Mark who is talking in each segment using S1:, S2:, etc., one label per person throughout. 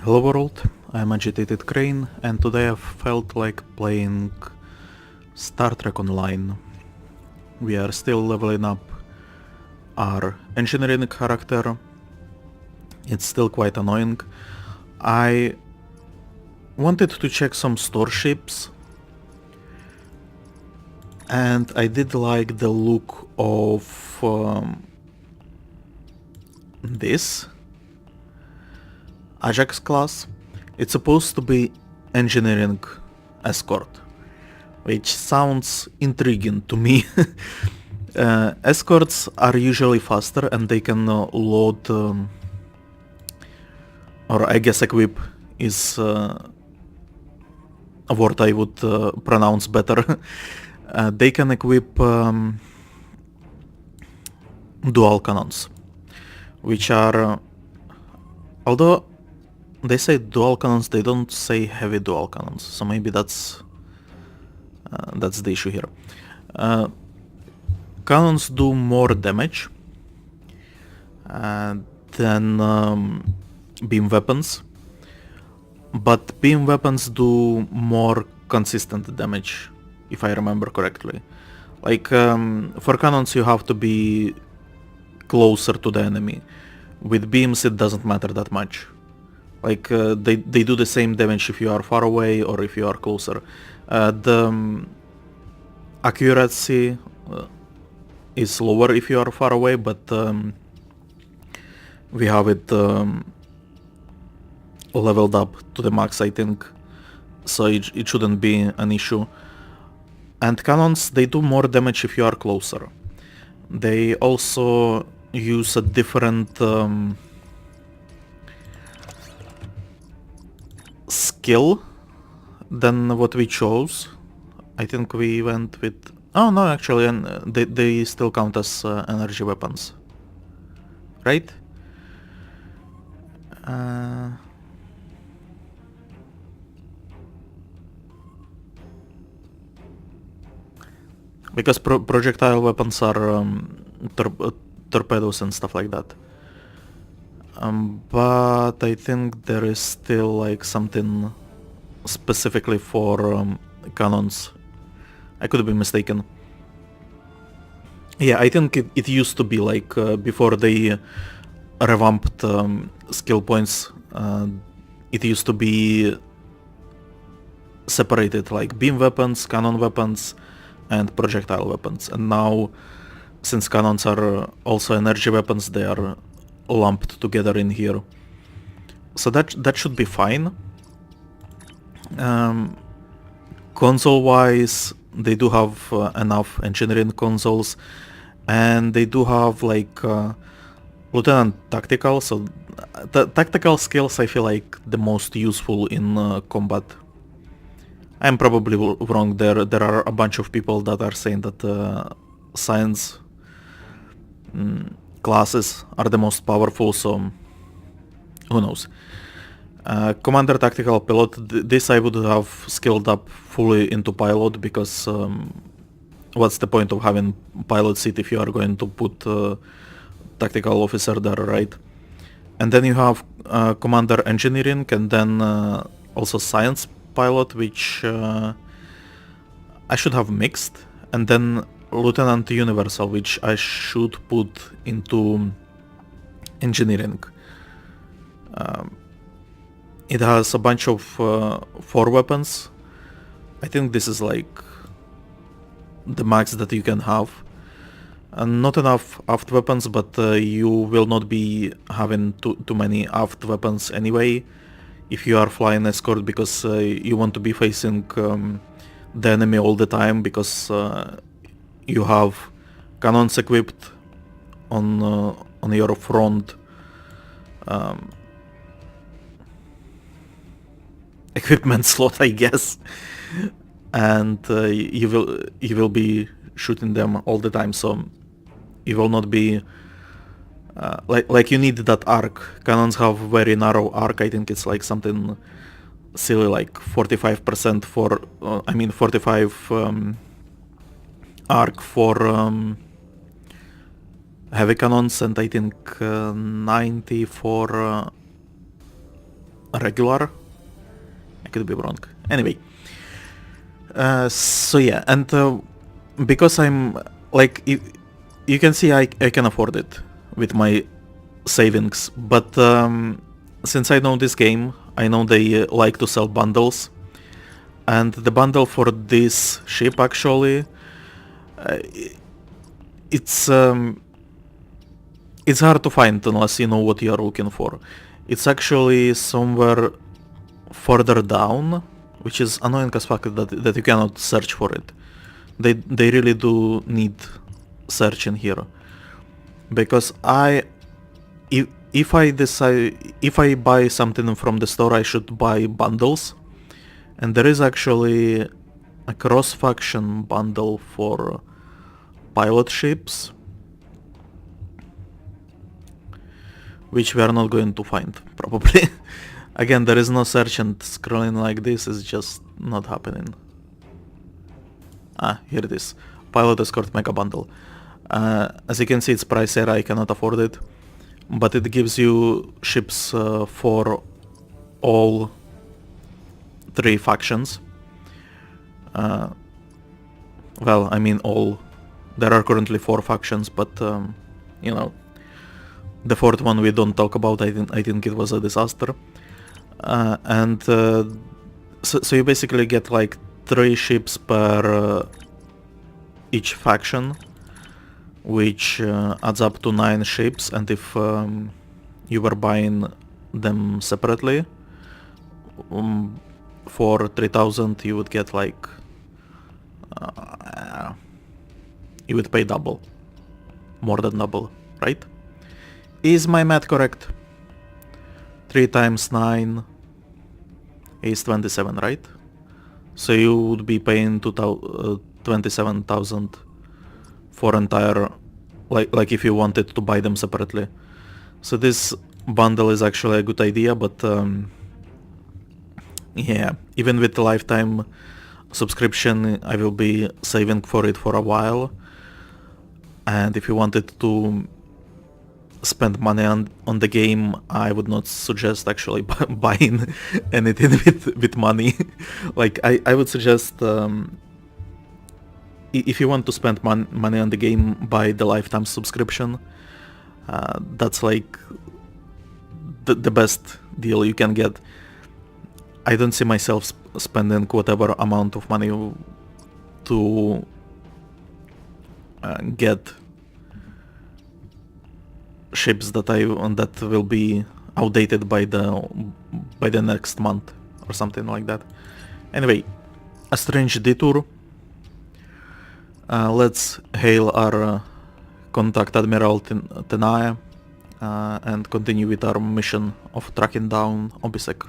S1: Hello world, I'm Agitated Crane, and today I felt like playing Star Trek Online. We are still leveling up our engineering character. It's still quite annoying. I wanted to check some store ships, and I did like the look of this Ajax class. It's supposed to be engineering escort, which sounds intriguing to me. Escorts are usually faster and they can load, or I guess equip is a word I would pronounce better. They can equip dual cannons, which are, although they say dual cannons, they don't say heavy dual cannons, so maybe that's the issue here. Cannons do more damage than beam weapons, but beam weapons do more consistent damage, if I remember correctly. Like, for cannons you have to be closer to the enemy. With beams it doesn't matter that much. Like, they do the same damage if you are far away or if you are closer. The accuracy is lower if you are far away, but we have it leveled up to the max, I think, so it shouldn't be an issue. And cannons, they do more damage if you are closer. They also use a different skill than what we chose. I think we went with... Oh no, actually, they still count as energy weapons. Right? Because projectile weapons are torpedoes and stuff like that. But I think there is still like something specifically for cannons. I could be mistaken. Yeah, I think it used to be like before they revamped skill points, it used to be separated like beam weapons, cannon weapons, and projectile weapons. And now, since cannons are also energy weapons, they are lumped together in here. So that should be fine. Console-wise, they do have enough engineering consoles, and they do have like Lieutenant Tactical, so tactical skills I feel like the most useful in combat. I'm probably wrong there. There are a bunch of people that are saying that science classes are the most powerful, so who knows. Commander Tactical Pilot, this I would have skilled up fully into pilot, because what's the point of having pilot seat if you are going to put tactical officer there, right? And then you have Commander Engineering, and then also Science Pilot, which I should have mixed, and then Lieutenant Universal, which I should put into Engineering. It has a bunch of 4 weapons. I think this is like the max that you can have. Not enough aft weapons, but you will not be having too many aft weapons anyway if you are flying escort, because you want to be facing the enemy all the time, because you have cannons equipped on your front equipment slot, I guess, and you will be shooting them all the time, so you will not be like you need that arc. Cannons have very narrow arc. I think it's like something silly, like 45% for 45 arc for heavy cannons, and I think 90 for regular. I could be wrong. Anyway. So yeah, and because I'm like, you can see I can afford it with my savings, but since I know this game, I know they like to sell bundles, and the bundle for this ship actually, it's hard to find unless you know what you are looking for. It's actually somewhere further down, which is annoying as fuck that you cannot search for it. They really do need searching here, because if I buy something from the store, I should buy bundles, and there is actually a cross-faction bundle for pilot ships, which we are not going to find, probably. Again, there is no search, and scrolling like this is just not happening. Ah, here it is. Pilot Escort Mega Bundle. As you can see, it's pricier, I cannot afford it. But it gives you ships for all 3 factions. Well, I mean all. There are currently 4 factions, but you know, the 4th one we don't talk about. I think it was a disaster. So you basically get like 3 ships per each faction, which adds up to 9 ships, and if you were buying them separately for 3,000, you would get like you would pay double, more than double, right? Is my math correct? 3 times 9 is 27, right? So you would be paying 27,000 for entire, like if you wanted to buy them separately. So this bundle is actually a good idea, but yeah, even with the lifetime subscription, I will be saving for it for a while. And if you wanted to spend money on the game, I would not suggest actually buying anything with money. Like I would suggest if you want to spend money on the game, buy the lifetime subscription. That's like the best deal you can get. I don't see myself spending whatever amount of money to get ships that will be outdated by the next month or something like that. Anyway, a strange detour. Let's hail our contact Admiral Tenaya and continue with our mission of tracking down Obisek.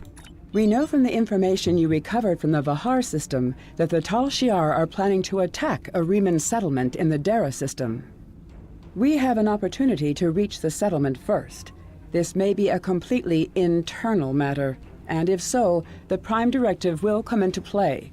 S2: We know from the information you recovered from the Vahar system that the Tal Shiar are planning to attack a Riemann settlement in the Dara system. We have an opportunity to reach the settlement first. This may be a completely internal matter, and if so, the Prime Directive will come into play.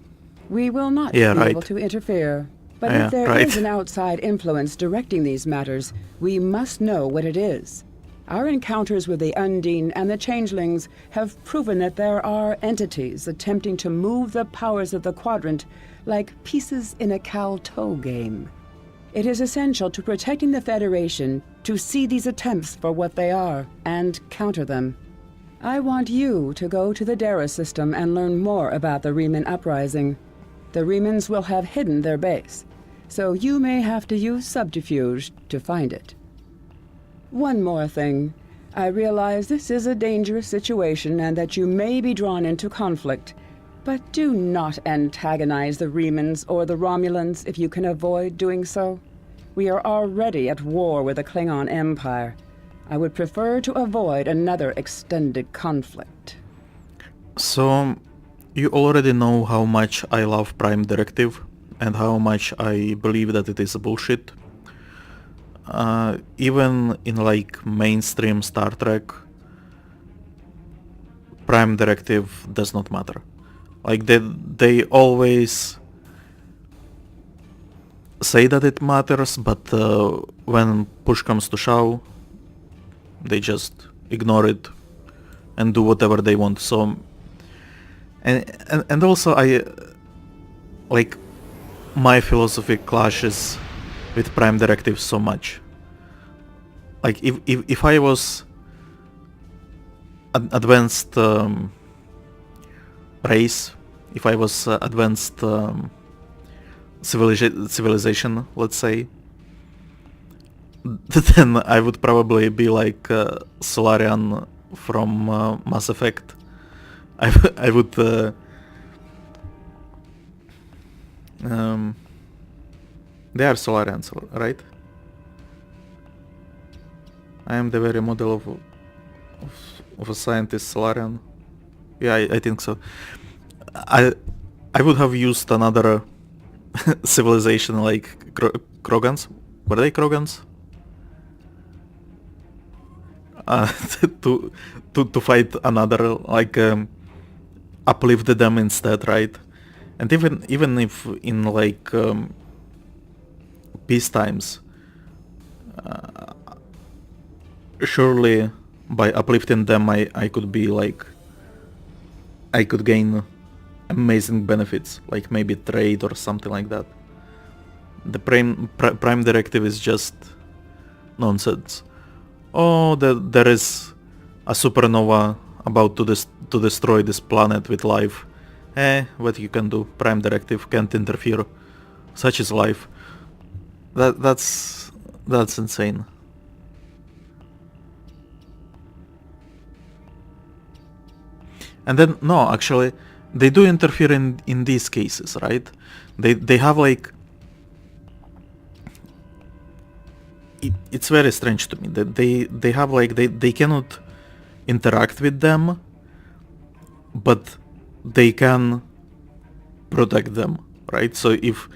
S2: We will not be able to interfere. But if there is an outside influence directing these matters, we must know what it is. Our encounters with the Undine and the Changelings have proven that there are entities attempting to move the powers of the Quadrant like pieces in a cow-toe game. It is essential to protecting the Federation to see these attempts for what they are and counter them. I want you to go to the Dara system and learn more about the Riemann uprising. The Riemanns will have hidden their base, so you may have to use subterfuge to find it. One more thing. I realize this is a dangerous situation and that you may be drawn into conflict, but do not antagonize the Riemanns or the Romulans if you can avoid doing so. We are already at war with the Klingon Empire. I would prefer to avoid another extended conflict.
S1: So, you already know how much I love Prime Directive and how much I believe that it is bullshit. Even in like mainstream Star Trek, Prime Directive does not matter. Like they always say that it matters, but when push comes to shove, they just ignore it and do whatever they want. So, and also I like my philosophy clashes with Prime Directive so much. Like if I was an advanced race, if I was advanced civilization, let's say, then I would probably be like Solarian from Mass Effect. I would they are Solarians, right? I am the very model of a scientist Solarian. Yeah, I think so. I would have used another civilization like Krogans. Were they Krogans? To fight another, like uplift them instead, right? And even if in like peace times, surely by uplifting them I could be like, I could gain amazing benefits, like maybe trade or something like that. The Prime Directive is just nonsense. Oh, there is a supernova about to destroy this planet with life. What you can do? Prime Directive can't interfere. Such is life. That's insane. And then no, actually, they do interfere in these cases, right? They have like, it's very strange to me that they have like, they cannot interact with them, but they can protect them, right? So if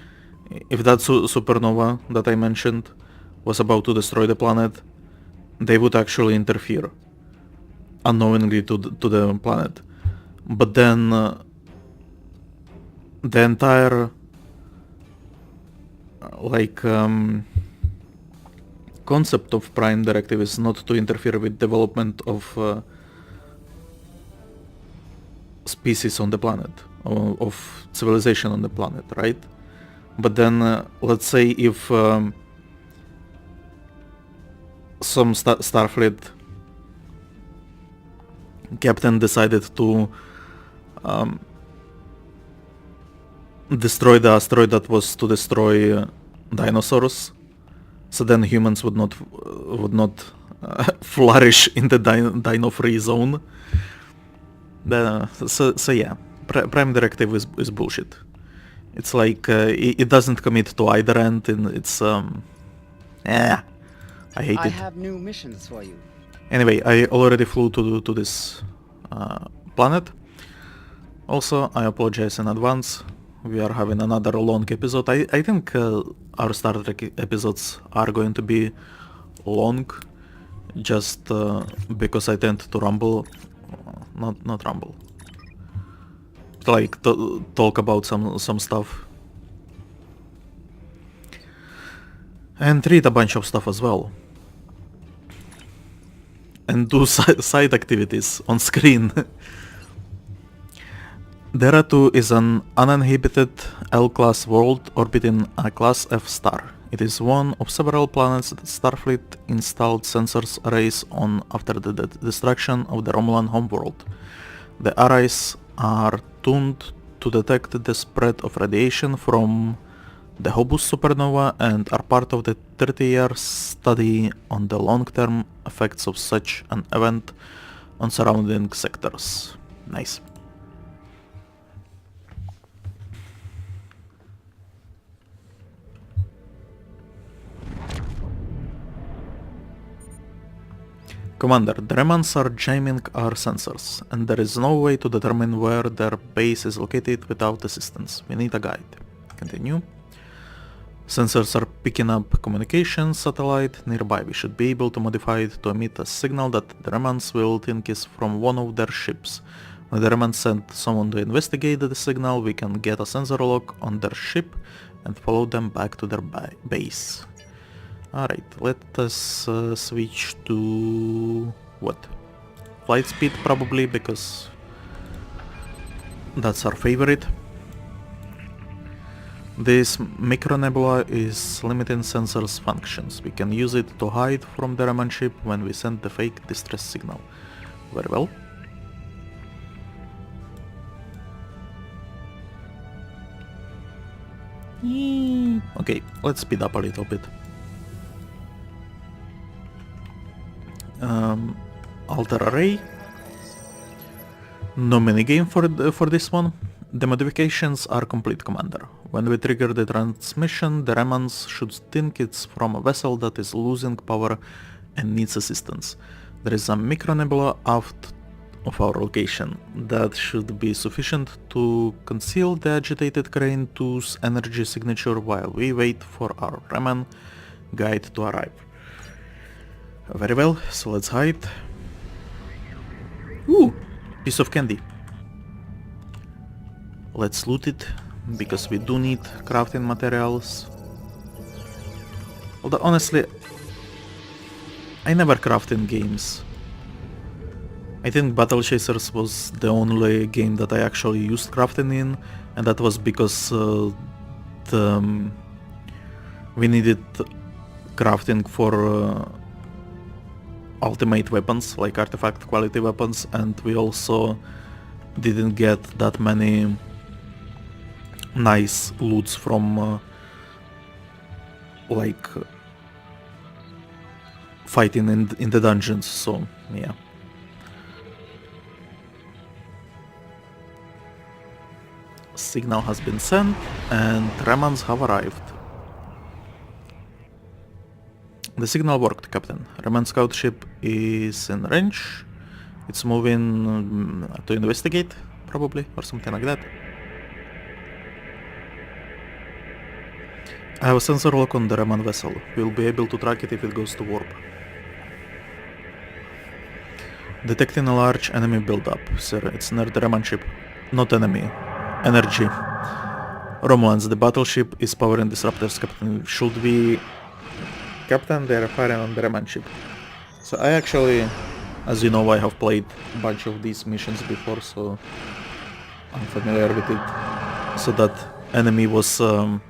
S1: that supernova that I mentioned was about to destroy the planet, they would actually interfere unknowingly to the planet. But then the entire like concept of Prime Directive is not to interfere with development of species on the planet, of civilization on the planet, right? But then let's say if some Starfleet captain decided to destroy the asteroid that was to destroy dinosaurs, so then humans would not flourish in the dino-free zone. So yeah, Prime Directive is bullshit. It's like it doesn't commit to either end, and it's I hate it.
S2: I have new missions for you.
S1: Anyway, I already flew to this planet. Also, I apologize in advance. We are having another long episode. I think our Star Trek episodes are going to be long, just because I tend to rumble, not rumble, like talk about some stuff, and read a bunch of stuff as well, and do side activities on screen. Dera 2 is an uninhabited L-class world orbiting a Class F star. It is one of several planets that Starfleet installed sensors arrays on after the destruction of the Romulan homeworld. The arrays are tuned to detect the spread of radiation from the Hobus supernova and are part of the 30-year study on the long-term effects of such an event on surrounding sectors. Nice. Commander, the remnants are jamming our sensors, and there is no way to determine where their base is located without assistance. We need a guide. Continue. Sensors are picking up communication satellite nearby. We should be able to modify it to emit a signal that the remnants will think is from one of their ships. When the remnants send someone to investigate the signal, we can get a sensor lock on their ship and follow them back to their base. Alright, let us switch to... what? flight speed probably, because that's our favorite. This micronebula is limiting sensors functions. We can use it to hide from the Raman ship when we send the fake distress signal. Very well. Okay, let's speed up a little bit. Alter array. No minigame for this one. The modifications are complete, Commander. When we trigger the transmission, the Remans should think it's from a vessel that is losing power and needs assistance. There is a micronebula aft of our location. That should be sufficient to conceal the agitated Crane 2's energy signature while we wait for our Reman guide to arrive. Very well, so let's hide. Ooh, piece of candy. Let's loot it, because we do need crafting materials. Although honestly, I never craft in games. I think Battle Chasers was the only game that I actually used crafting in, and that was because we needed crafting for ultimate weapons, like artifact quality weapons, and we also didn't get that many nice loots from like fighting in the dungeons, so yeah. Signal has been sent and Remans have arrived. The signal worked, Captain. Reman scout ship is in range. It's moving to investigate, probably, or something like that. I have a sensor lock on the Reman vessel. We'll be able to track it if it goes to warp. Detecting a large enemy buildup. Sir, it's near the Reman ship. Not enemy. Energy. Romulans, the battleship is powering disruptors, Captain. Should we... Captain, they are firing on the Reman ship. So I actually, as you know, I have played a bunch of these missions before, so I'm familiar with it. So that enemy was a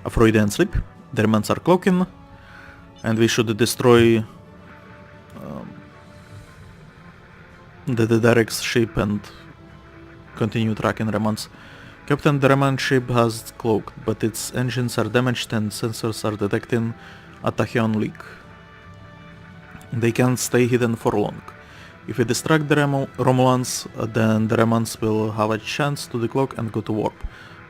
S1: Freudian slip. The Remans are cloaking, and we should destroy the Derek's ship and continue tracking Remans. Captain, the Reman ship has cloaked, but its engines are damaged and sensors are detecting a tachyon leak. They can't stay hidden for long. If we distract the Romulans, then the Remans will have a chance to decloak and go to warp.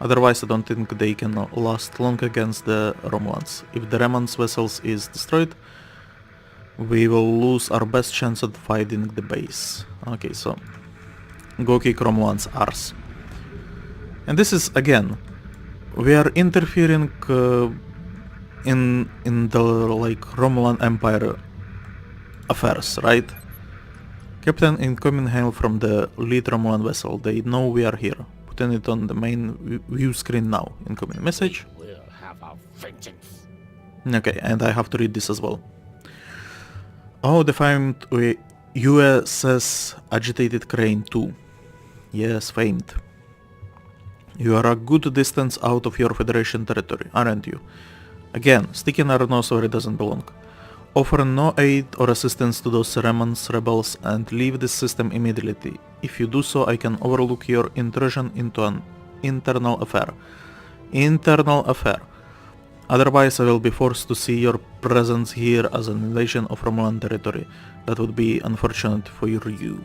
S1: Otherwise, I don't think they can last long against the Romulans. If the Remans vessels is destroyed, we will lose our best chance at fighting the base. Okay, so go kick Romulans' arse. And this is, again, we are interfering in the like Romulan Empire affairs, right? Captain, incoming hail from the lead Romulan vessel. They know we are here. Putting it on the main view screen now. Incoming message.
S3: We'll have our vengeance.
S1: Okay, and I have to read this as well. Oh, the famed USS Agitated Crane 2. Yes, famed. You are a good distance out of your Federation territory, aren't you? Again, sticking our nose where it doesn't belong. Offer no aid or assistance to those Remans rebels and leave this system immediately. If you do so, I can overlook your intrusion into an internal affair. Internal affair. Otherwise, I will be forced to see your presence here as an invasion of Romulan territory. That would be unfortunate for you.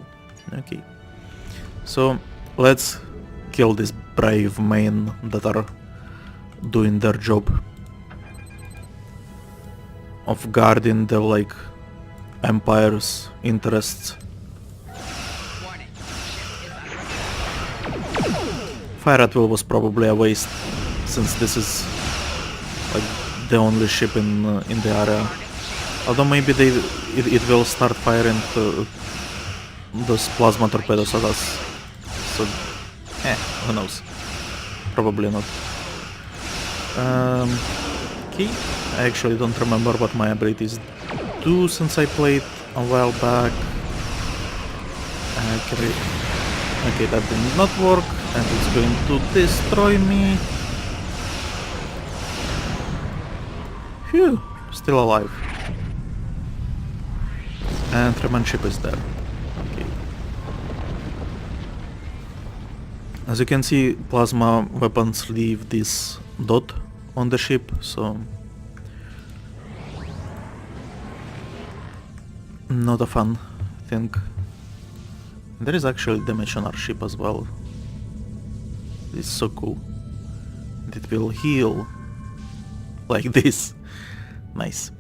S1: Okay. So, let's kill these brave men that are doing their job of guarding the, like, Empire's interests. Fire at will was probably a waste, since this is like the only ship in the area. Although maybe it will start firing those plasma torpedoes at us. So, who knows? Probably not. Okay. I actually don't remember what my abilities do since I played a while back. Okay, that did not work, and it's going to destroy me. Phew, still alive. And Reman ship is there. Okay. As you can see, plasma weapons leave this dot on the ship, so not a fun thing. There is actually damage on our ship as well. It's so cool. And it will heal like this. Nice.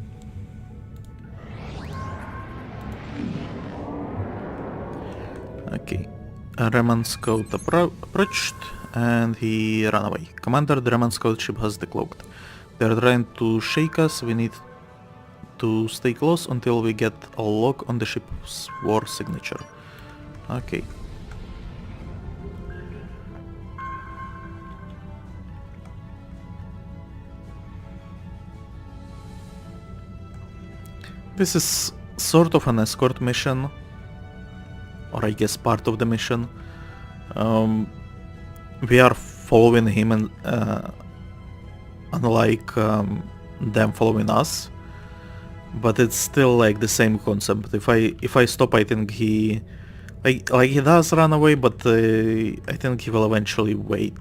S1: Okay. Reman scout approached and he ran away. Commander, the Reman scout ship has decloaked. They're trying to shake us. We need to stay close until we get a lock on the ship's war signature. Okay. This is sort of an escort mission, or I guess part of the mission. We are following him, and unlike them following us, but it's still like the same concept. If I stop, I think he he does run away, but I think he will eventually wait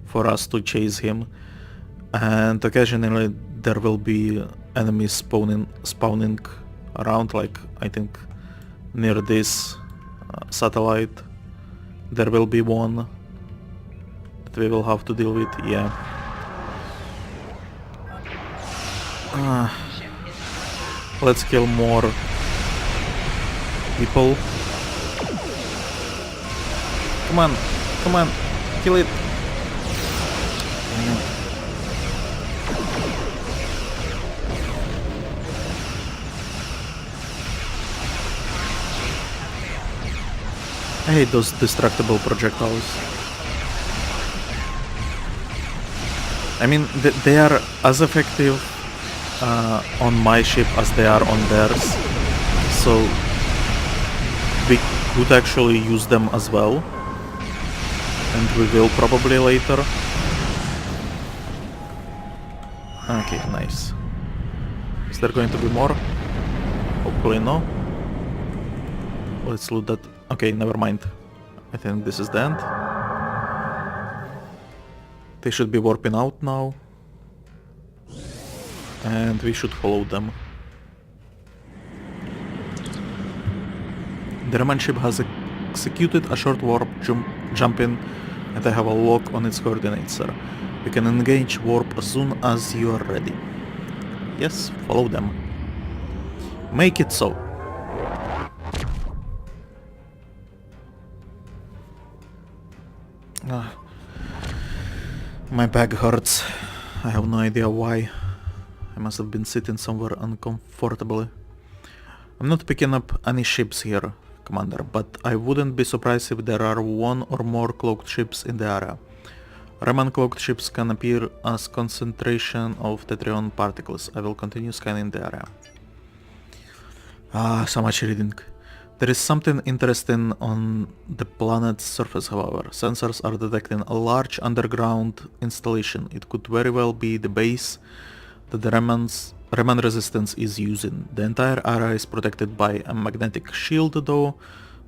S1: for us to chase him, and occasionally there will be enemies spawning around, like I think near this satellite there will be one that we will have to deal with. Yeah. Let's kill more people. Come on, kill it. I hate those destructible projectiles. I mean, they are as effective on my ship as they are on theirs, so we could actually use them as well, and we will probably later. Okay, nice. Is there going to be more? Hopefully no. Let's loot that. Okay, never mind. I think this is the end. They should be warping out now. And we should follow them. The Reman ship has executed a short warp jump in, and I have a lock on its coordinates, sir. You can engage warp as soon as you are ready. Yes, follow them. Make it so. My back hurts. I have no idea why. I must have been sitting somewhere uncomfortably. I'm not picking up any ships here, Commander, but I wouldn't be surprised if there are one or more cloaked ships in the area. Reman cloaked ships can appear as concentration of Tetrion particles. I will continue scanning the area. So much reading. There is something interesting on the planet's surface, however. Sensors are detecting a large underground installation. It could very well be the base that the Reman resistance is using. The entire area is protected by a magnetic shield though,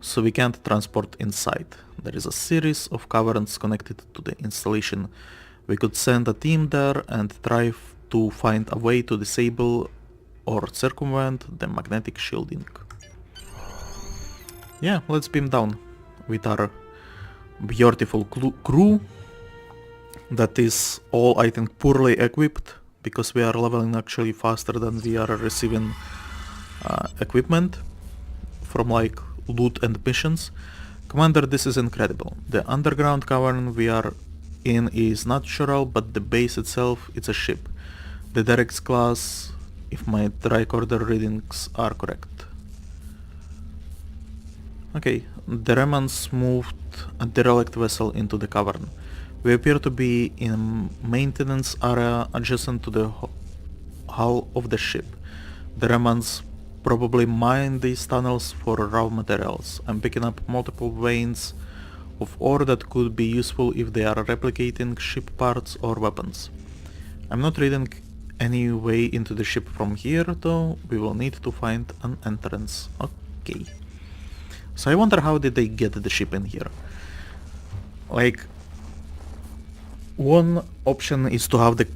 S1: so we can't transport inside. There is a series of caverns connected to the installation. We could send a team there and try to find a way to disable or circumvent the magnetic shielding. Yeah, let's beam down with our beautiful crew that is all, I think, poorly equipped, because we are leveling actually faster than we are receiving equipment from like loot and missions. Commander, this is incredible. The underground cavern we are in is natural, but the base itself, it's a ship. The Derek's class, if my tricorder readings are correct. Okay, the Remans moved a derelict vessel into the cavern. We appear to be in a maintenance area adjacent to the hull of the ship. The Remans probably mine these tunnels for raw materials. I'm picking up multiple veins of ore that could be useful if they are replicating ship parts or weapons. I'm not reading any way into the ship from here though. We will need to find an entrance. Okay. So I wonder how did they get the ship in here? Like, one option is to have the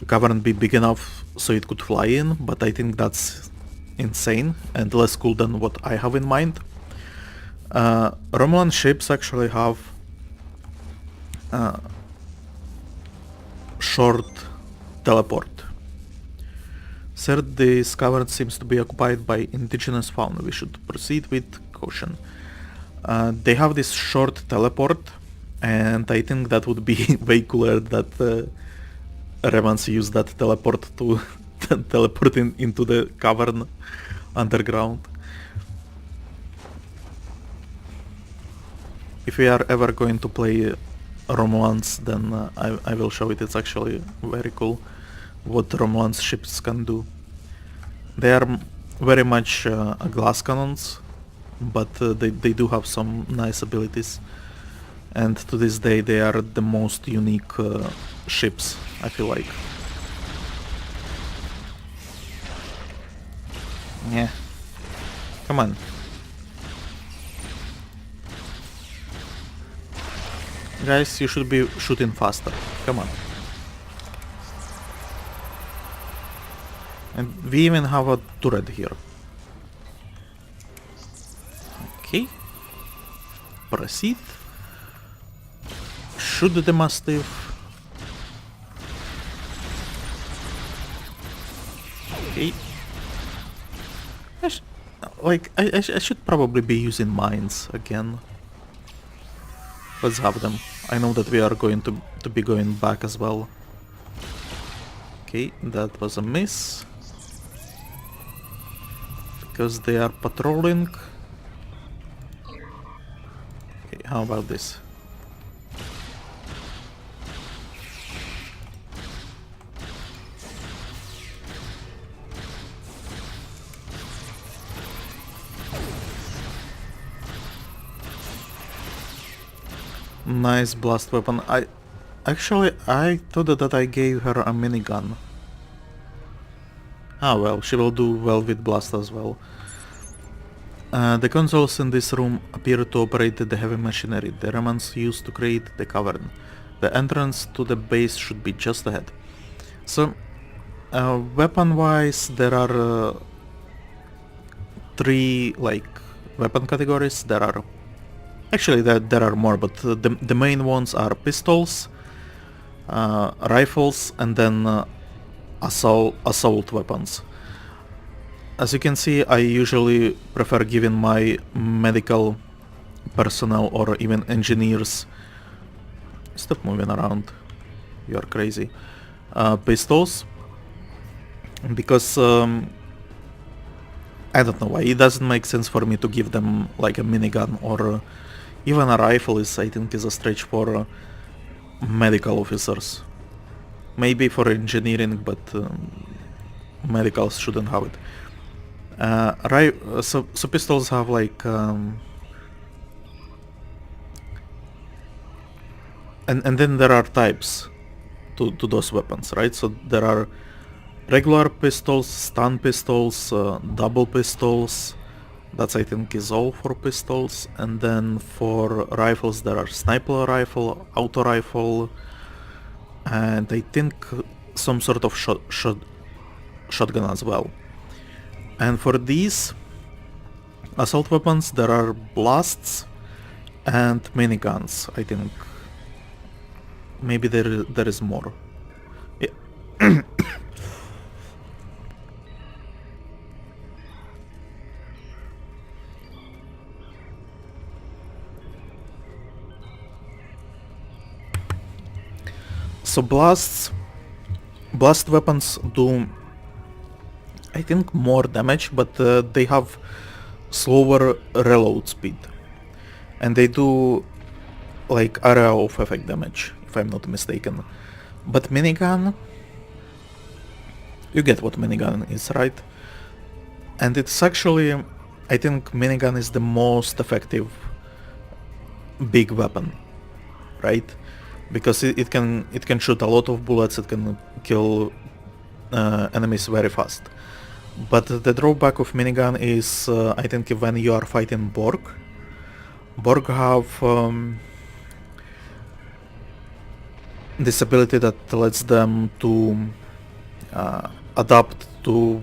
S1: cavern be big enough so it could fly in, but I think that's insane and less cool than what I have in mind. Romulan ships actually have short teleport. Third, this cavern seems to be occupied by indigenous fauna. We should proceed with caution. They have this short teleport, and I think that would be way cooler that Revans use that teleport to teleport into the cavern underground. If we are ever going to play Romulans, then I will show it. It's actually very cool what Romulans ships can do. They are very much glass cannons, but they do have some nice abilities. And to this day they are the most unique ships, I feel like. Yeah. Come on. Guys, you should be shooting faster. Come on. And we even have a turret here. Okay. Proceed. Shoot the Mastiff. Okay. I should probably be using mines again. Let's have them. I know that we are going to be going back as well. Okay, that was a miss. Because they are patrolling. Okay, how about this? Nice blast weapon. I thought that I gave her a minigun. Ah well, she will do well with blast as well. The consoles in this room appear to operate the heavy machinery the Remans used to create the cavern. The entrance to the base should be just ahead. So, weapon-wise, there are 3 weapon categories. There are actually there are more, but the main ones are pistols, rifles, and then assault weapons. As you can see, I usually prefer giving my medical personnel or even engineers... Stop moving around, you are crazy. Pistols, because I don't know why, it doesn't make sense for me to give them like a minigun or even a rifle I think is a stretch for medical officers. Maybe for engineering, but medicals shouldn't have it. So pistols have like and then there are types to those weapons, right? So there are regular pistols, stun pistols, double pistols. That's I think is all for pistols. And then for rifles there are sniper rifle, auto rifle, and I think some sort of shotgun as well. And for these assault weapons there are blasts and miniguns, I think. Maybe there is more. Yeah. So blast weapons do, I think, more damage, but they have slower reload speed, and they do like area of effect damage, if I'm not mistaken. But minigun, you get what minigun is, right? And it's actually, I think minigun is the most effective big weapon, right? Because it can shoot a lot of bullets, it can kill enemies very fast. But the drawback of minigun is, I think, when you are fighting Borg have this ability that lets them to adapt to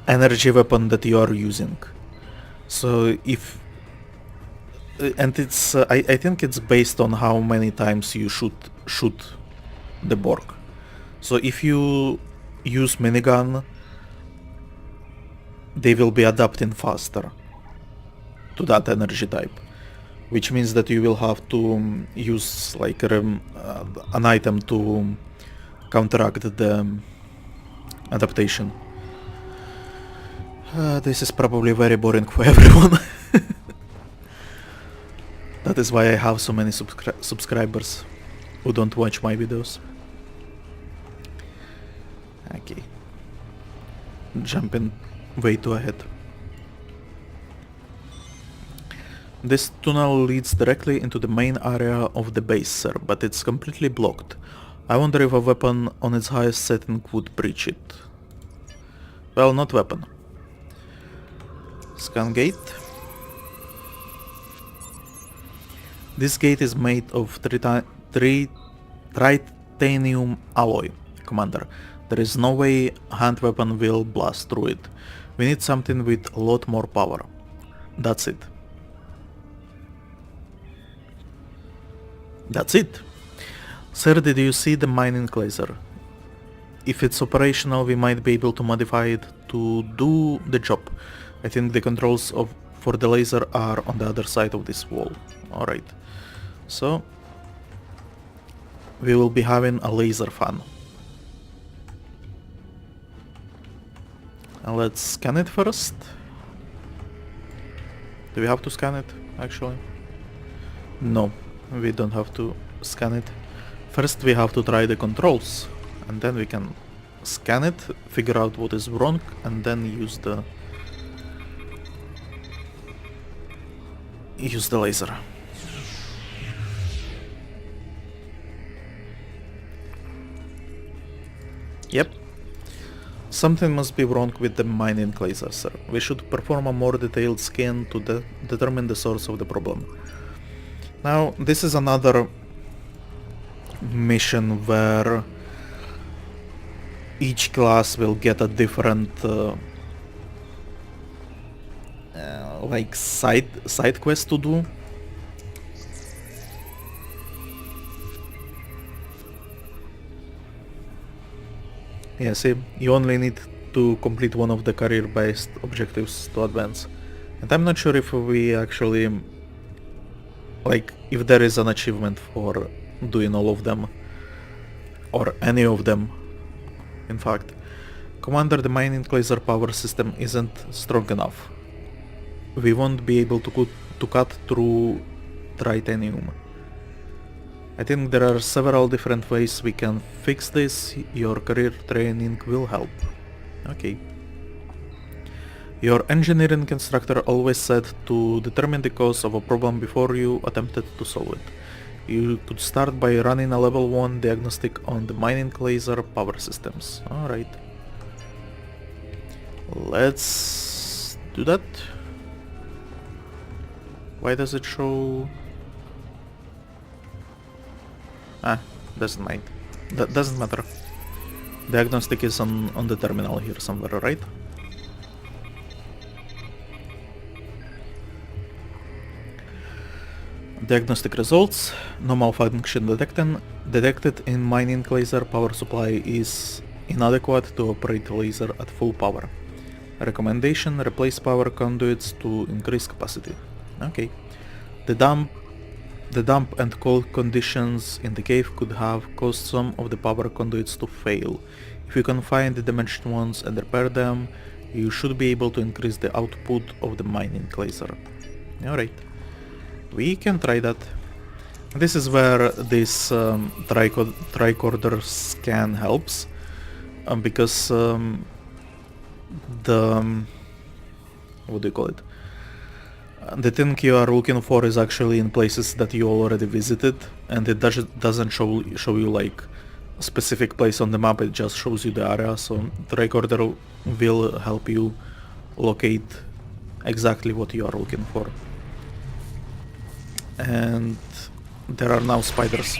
S1: energy weapon that you are using. So if and it's I think it's based on how many times you shoot the Borg. So if you use minigun, they will be adapting faster to that energy type, which means that you will have to use like an item to counteract the adaptation. This is probably very boring for everyone. That is why I have so many subscribers who don't watch my videos. Okay. Jumping way too ahead. This tunnel leads directly into the main area of the base, sir, but it's completely blocked. I wonder if a weapon on its highest setting would breach it. Well, not weapon. Scan gate. This gate is made of titanium alloy, Commander. There is no way a hand weapon will blast through it. We need something with a lot more power. That's it. That's it. Sir, did you see the mining laser? If it's operational, we might be able to modify it to do the job. I think the controls for the laser are on the other side of this wall. Alright. So, we will be having a laser fan. And let's scan it first. Do we have to scan it, actually? No, we don't have to scan it. First we have to try the controls, and then we can scan it, figure out what is wrong, and then use the laser. Yep. Something must be wrong with the mining laser, sir. We should perform a more detailed scan to determine the source of the problem. Now, this is another mission where each class will get a different like side quest to do. Yeah, see, you only need to complete one of the career-based objectives to advance. And I'm not sure if we actually, like, if there is an achievement for doing all of them, or any of them, in fact. Commander, the mining laser power system isn't strong enough. We won't be able to cut through titanium. I think there are several different ways we can fix this. Your career training will help. Okay. Your engineering instructor always said to determine the cause of a problem before you attempted to solve it. You could start by running a level 1 diagnostic on the mining laser power systems. Alright. Let's do that. Why does it show... doesn't mind. That doesn't matter. Diagnostic is on the terminal here somewhere, right? Diagnostic results. No malfunction detected in mining laser. Power supply is inadequate to operate laser at full power. Recommendation: replace power conduits to increase capacity. Okay. The damp and cold conditions in the cave could have caused some of the power conduits to fail. If you can find the damaged ones and repair them, you should be able to increase the output of the mining laser. Alright. We can try that. This is where this tricorder scan helps, because the what do you call it? The thing you are looking for is actually in places that you already visited, and it doesn't show you like a specific place on the map. It just shows you the area. So the recorder will help you locate exactly what you are looking for. And there are now spiders.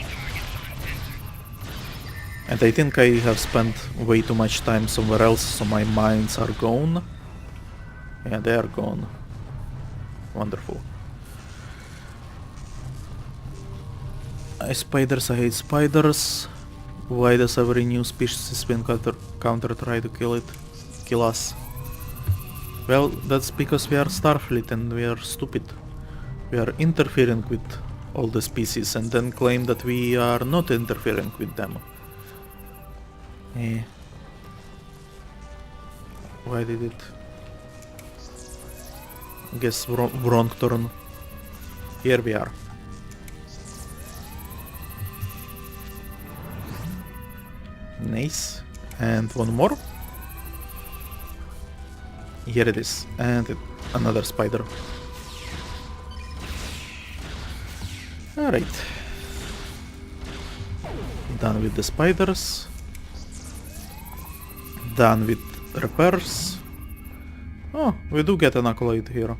S1: And I think I have spent way too much time somewhere else, so my mines are gone. Yeah, they are gone. Wonderful. I hate spiders. Why does every new species we encounter try to kill us? Well, that's because we are Starfleet and we are stupid. We are interfering with all the species and then claim that we are not interfering with them. Why did it? Guess wrong turn. Here we are. Nice. And one more. Here it is. And another spider. Alright. Done with the spiders. Done with repairs. Oh, we do get an accolade here.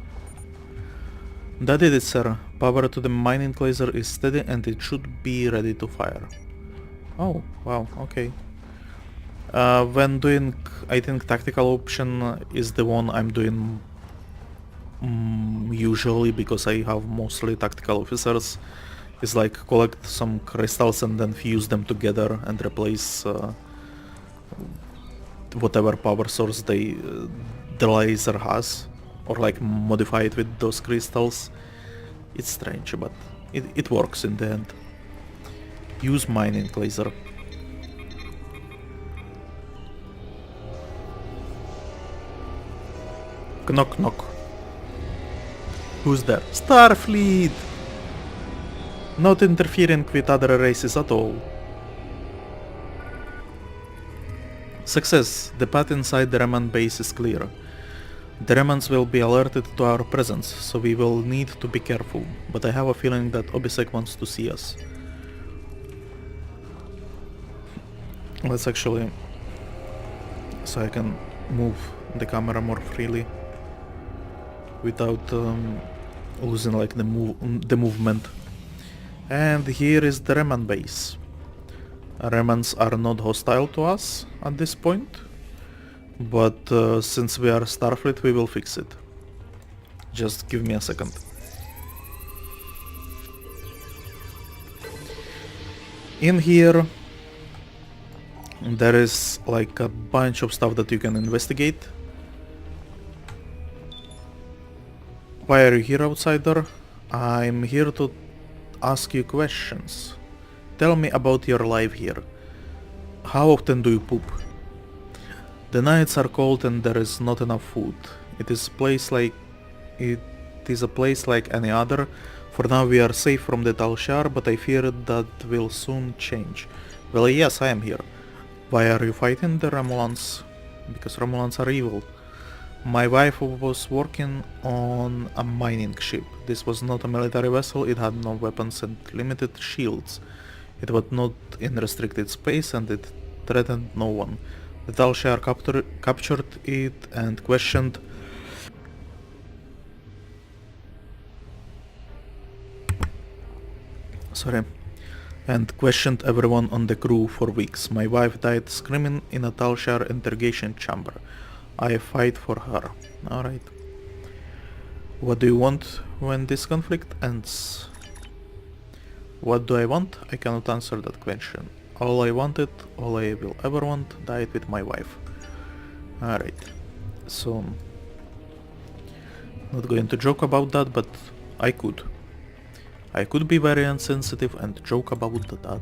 S1: That did it, sir. Power to the mining laser is steady and it should be ready to fire. Oh, wow, okay. When doing, I think tactical option is the one I'm doing usually, because I have mostly tactical officers. It's like collect some crystals and then fuse them together and replace whatever power source the laser has, or like modify it with those crystals. It's strange, but it works in the end. Use mining laser. Knock knock. Who's there? Starfleet! Not interfering with other races at all. Success. The path inside the Reman base is clear. The Remans will be alerted to our presence, so we will need to be careful, but I have a feeling that Obisek wants to see us. Let's actually... so I can move the camera more freely without losing like the movement. And here is the Reman base. Remans are not hostile to us at this point, but since we are Starfleet, we will fix it. Just give me a second. In here there is like a bunch of stuff that you can investigate. Why are you here, outsider? I'm here to ask you questions. Tell me about your life here. How often do you poop? The nights are cold and there is not enough food. It is a place like any other. For now we are safe from the Talshar, but I fear that will soon change. Well, yes, I am here. Why are you fighting the Romulans? Because Romulans are evil. My wife was working on a mining ship. This was not a military vessel, it had no weapons and limited shields. It was not in restricted space and it threatened no one. The Talshar captured it and questioned everyone on the crew for weeks. My wife died screaming in a Talshar interrogation chamber. I fight for her. Alright. What do you want when this conflict ends? What do I want? I cannot answer that question. All I wanted, all I will ever want, died with my wife. Alright. So... not going to joke about that, but I could. I could be very insensitive and joke about that.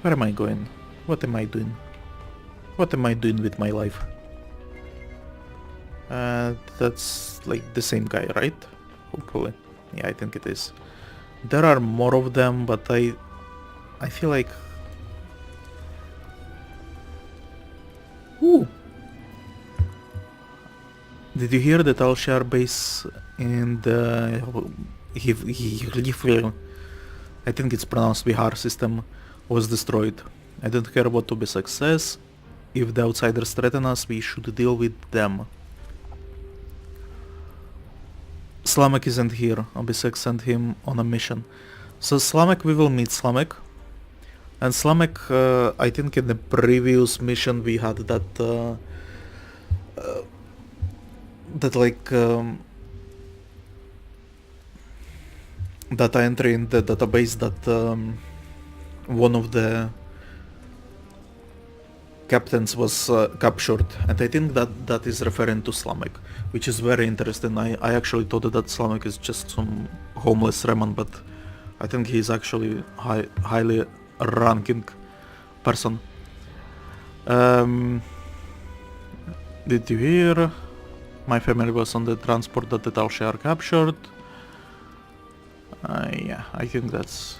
S1: Where am I going? What am I doing? What am I doing with my life? That's like the same guy, right? Hopefully. Yeah, I think it is. There are more of them, but I feel like Ooh. Did you hear that Alshar base in the I think it's pronounced Bihar system was destroyed? I don't care what to be success. If the outsiders threaten us, we should deal with them. Slamek isn't here. Obisek sent him on a mission. So Slamek, we will meet Slamek. And Slamek, I think in the previous mission we had that data entry in the database that one of the captains was captured, and I think that is referring to Slamek, which is very interesting. I actually thought that Slamek is just some homeless Reman, but I think he's actually highly ranking person. Did you hear? My family was on the transport that the Talshar captured. Yeah, I think that's...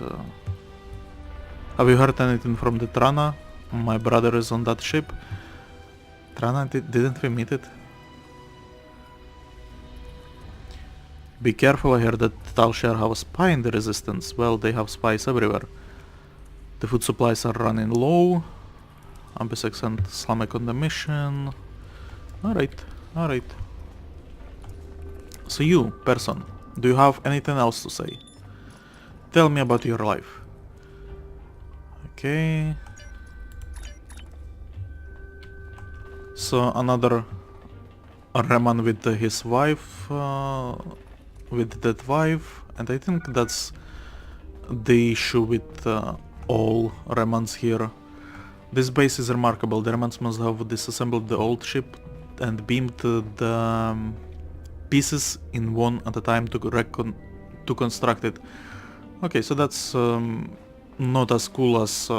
S1: Have you heard anything from the Trana? My brother is on that ship. Trana, didn't we meet it? Be careful, I heard that Talshar have a spy in the resistance. Well, they have spies everywhere. The food supplies are running low. Ambisek sent Slamek on the mission. Alright, alright. So you, person, do you have anything else to say? Tell me about your life. Okay. So another Reman with his wife, with that wife, and I think that's the issue with all Remans here. This base is remarkable. The Remans must have disassembled the old ship and beamed the pieces in one at a time to construct it. Okay, so that's not as cool as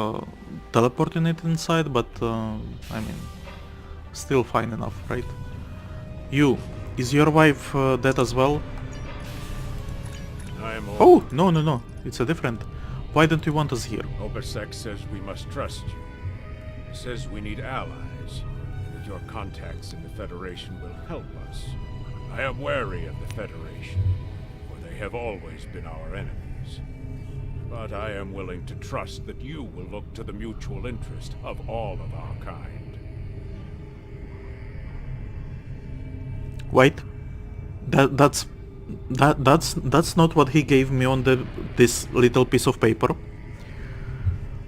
S1: teleporting it inside, but I mean, still fine enough, right? You, is your wife dead as well?
S4: I am
S1: Oh, no, it's a different. Why don't you want us here?
S4: Obisek says we must trust you. He says we need allies, that your contacts in the Federation will help us. I am wary of the Federation, for they have always been our enemies. But I am willing to trust that you will look to the mutual interest of all of our kind.
S1: Wait, that's not what he gave me on this little piece of paper.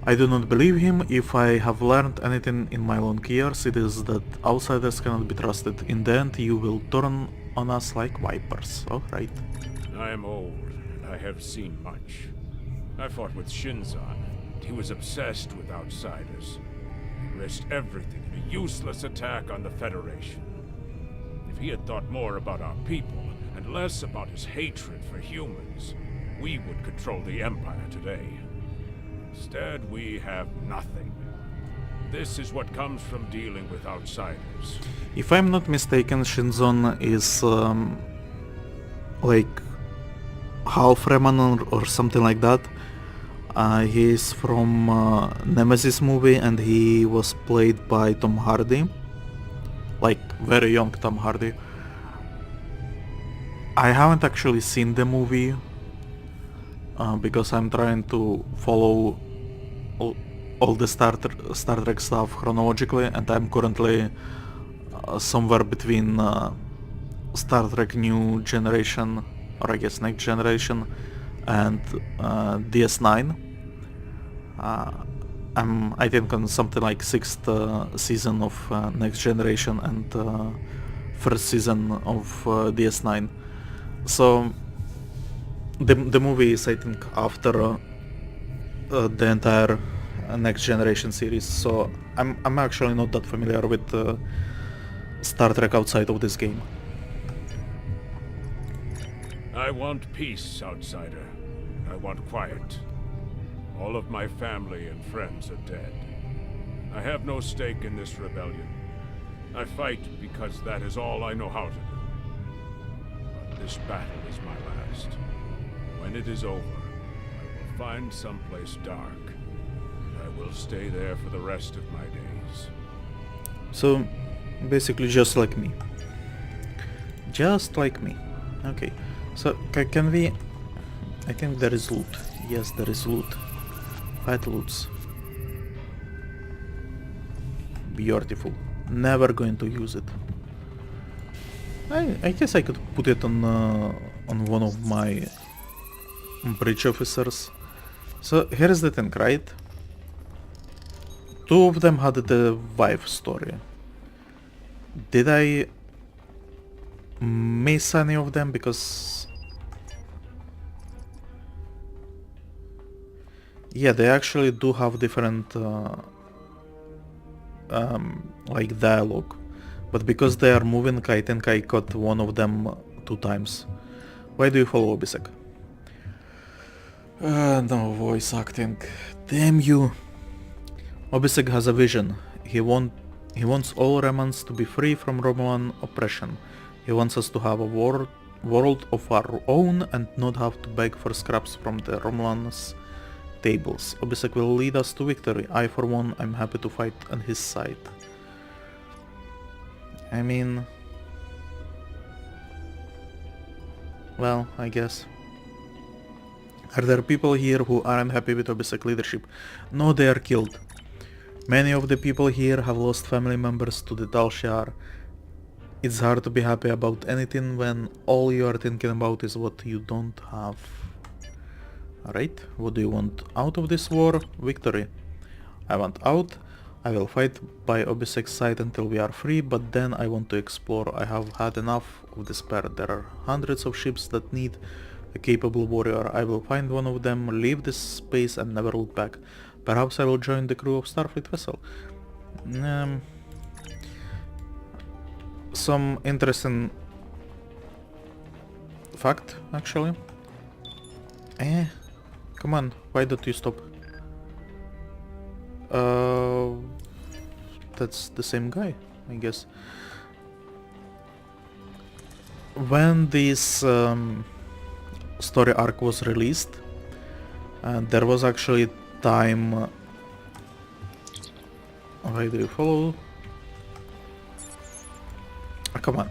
S1: I do not believe him. If I have learned anything in my long years, it is that outsiders cannot be trusted. In the end, you will turn on us like vipers. Alright.
S4: I am old, and I have seen much. I fought with Shinzan. He was obsessed with outsiders. He risked everything in a useless attack on the Federation. If he had thought more about our people, and less about his hatred for humans, we would control the Empire today. Instead, we have nothing. This is what comes from dealing with outsiders.
S1: If I'm not mistaken, Shinzon is like half Reman or something like that. He is from Nemesis movie and he was played by Tom Hardy. Like very young Tom Hardy. I haven't actually seen the movie because I'm trying to follow all the Star Trek stuff chronologically, and I'm currently somewhere between Star Trek New Generation, or I guess Next Generation, and DS9. I'm, I think, on something like 6th season of Next Generation and 1st season of DS9. So the movie is, I think, after the entire Next Generation series. So I'm actually not that familiar with Star Trek outside of this game.
S4: I want peace, outsider. I want quiet. All of my family and friends are dead. I have no stake in this rebellion. I fight because that is all I know how to do. But this battle is my last. When it is over, I will find someplace dark, and I will stay there for the rest of my days.
S1: So basically just like me. Just like me. Okay. So can we... I think there is loot. Yes, there is loot. 5 loots. Beautiful. Never going to use it. I guess I could put it on one of my bridge officers. So here's the thing, right? 2 of them had the wife story. Did I miss any of them? Because... yeah, they actually do have different like dialogue. But because they are moving, I think I got one of them 2 times. Why do you follow Obisek? No voice acting. Damn you. Obisek has a vision. He wants all Remans to be free from Romulan oppression. He wants us to have a world of our own and not have to beg for scraps from the Romulans' tables. Obisek will lead us to victory. I, for one, am happy to fight on his side. I mean... well, I guess. Are there people here who aren't happy with Obisek leadership? No, they are killed. Many of the people here have lost family members to the Tal Shiar. It's hard to be happy about anything when all you are thinking about is what you don't have. Alright, what do you want out of this war? Victory. I want out. I will fight by Obisek's side until we are free, but then I want to explore. I have had enough of despair. There are hundreds of ships that need a capable warrior. I will find one of them, leave this space and never look back. Perhaps I will join the crew of Starfleet vessel. Some interesting fact, actually. Come on, why don't you stop? That's the same guy, I guess. When this story arc was released, there was actually time... why do you follow? Come on.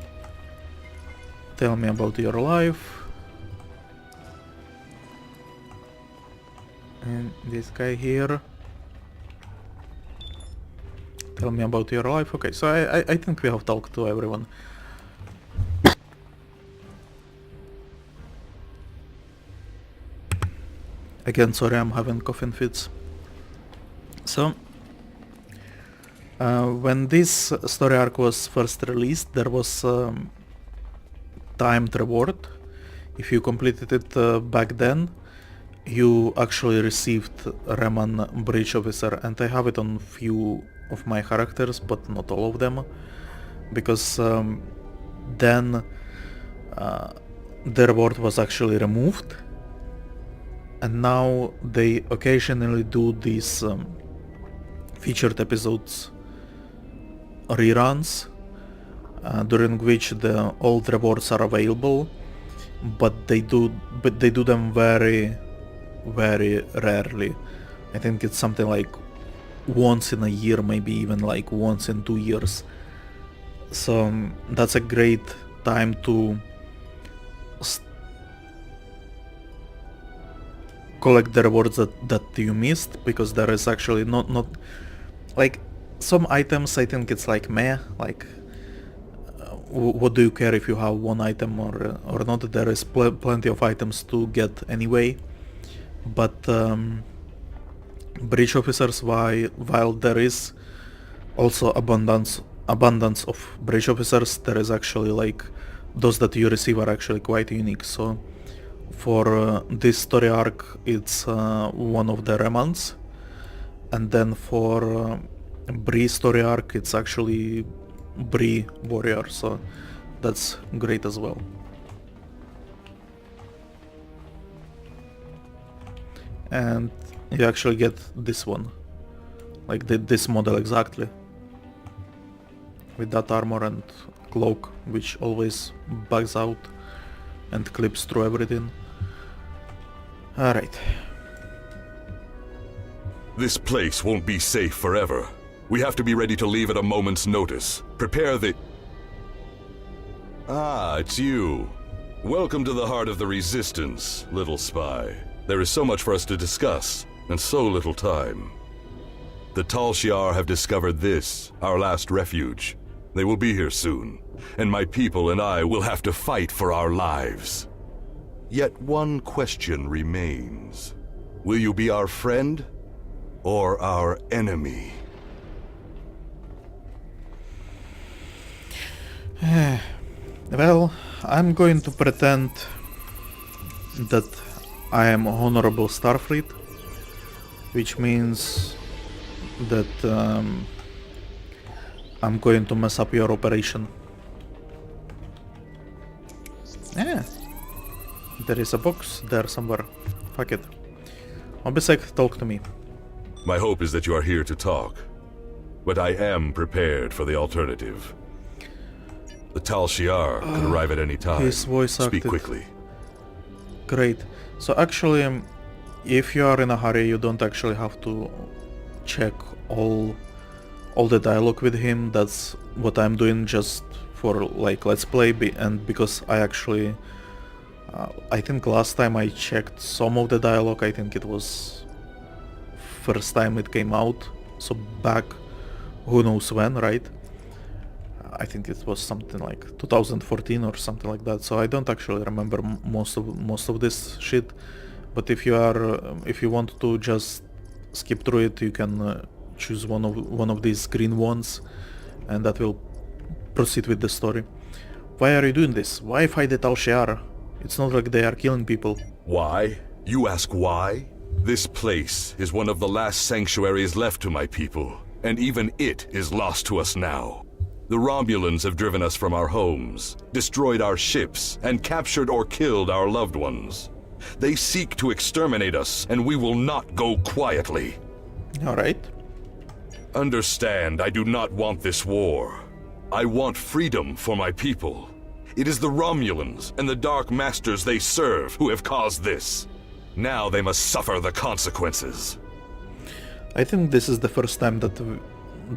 S1: Tell me about your life. And this guy here. Tell me about your life. Okay, so I think we have talked to everyone. Again, sorry, I'm having coughing fits. So, when this story arc was first released, there was timed reward. If you completed it back then, you actually received Reman Bridge Officer, and I have it on few of my characters, but not all of them, because then the reward was actually removed, and now they occasionally do these featured episodes reruns, during which the old rewards are available, but they do them very rarely. I think it's something like once in a year, maybe even like once in 2 years. So that's a great time to collect the rewards that you missed, because there is actually not like some items. I think it's like meh, like what do you care if you have one item or not? There is plenty of items to get anyway. But bridge officers, while there is also abundance of bridge officers, there is actually like those that you receive are actually quite unique. So for this story arc, it's one of the Remans, and then for Bree story arc, it's actually Bree warrior. So that's great as well. And you actually get this one, like this model exactly, with that armor and cloak, which always bugs out and clips through everything. Alright.
S5: This place won't be safe forever. We have to be ready to leave at a moment's notice. Prepare the... Ah, it's you. Welcome to the heart of the Resistance, little spy. There is so much for us to discuss, and so little time. The Tal Shiar have discovered this, our last refuge. They will be here soon, and my people and I will have to fight for our lives. Yet one question remains. Will you be our friend, or our enemy?
S1: Well, I'm going to pretend that I am Honorable Starfleet, which means that I'm going to mess up your operation. Yeah, there is a box there somewhere. Fuck it. Obisek, talk to me.
S5: My hope is that you are here to talk, but I am prepared for the alternative. The Tal Shiar could arrive at any time.
S1: His voice
S5: Speak
S1: acted.
S5: quickly.
S1: Great. So actually, if you are in a hurry, you don't actually have to check all the dialogue with him. That's what I'm doing just for like let's play, and because I actually I think last time I checked some of the dialogue, I think it was first time it came out, so back who knows when, right? I think it was something like 2014 or something like that, so I don't actually remember most of this shit. But if you want to just skip through it, you can choose one of these green ones, and that will proceed with the story. Why are you doing this? Why fight the Tal Shiar? It's not like they are killing people.
S5: Why? You ask why? This place is one of the last sanctuaries left to my people, and even it is lost to us now. The Romulans have driven us from our homes, destroyed our ships, and captured or killed our loved ones. They seek to exterminate us, and we will not go quietly.
S1: Alright.
S5: Understand, I do not want this war. I want freedom for my people. It is the Romulans and the Dark Masters they serve who have caused this. Now they must suffer the consequences.
S1: I think this is the first time that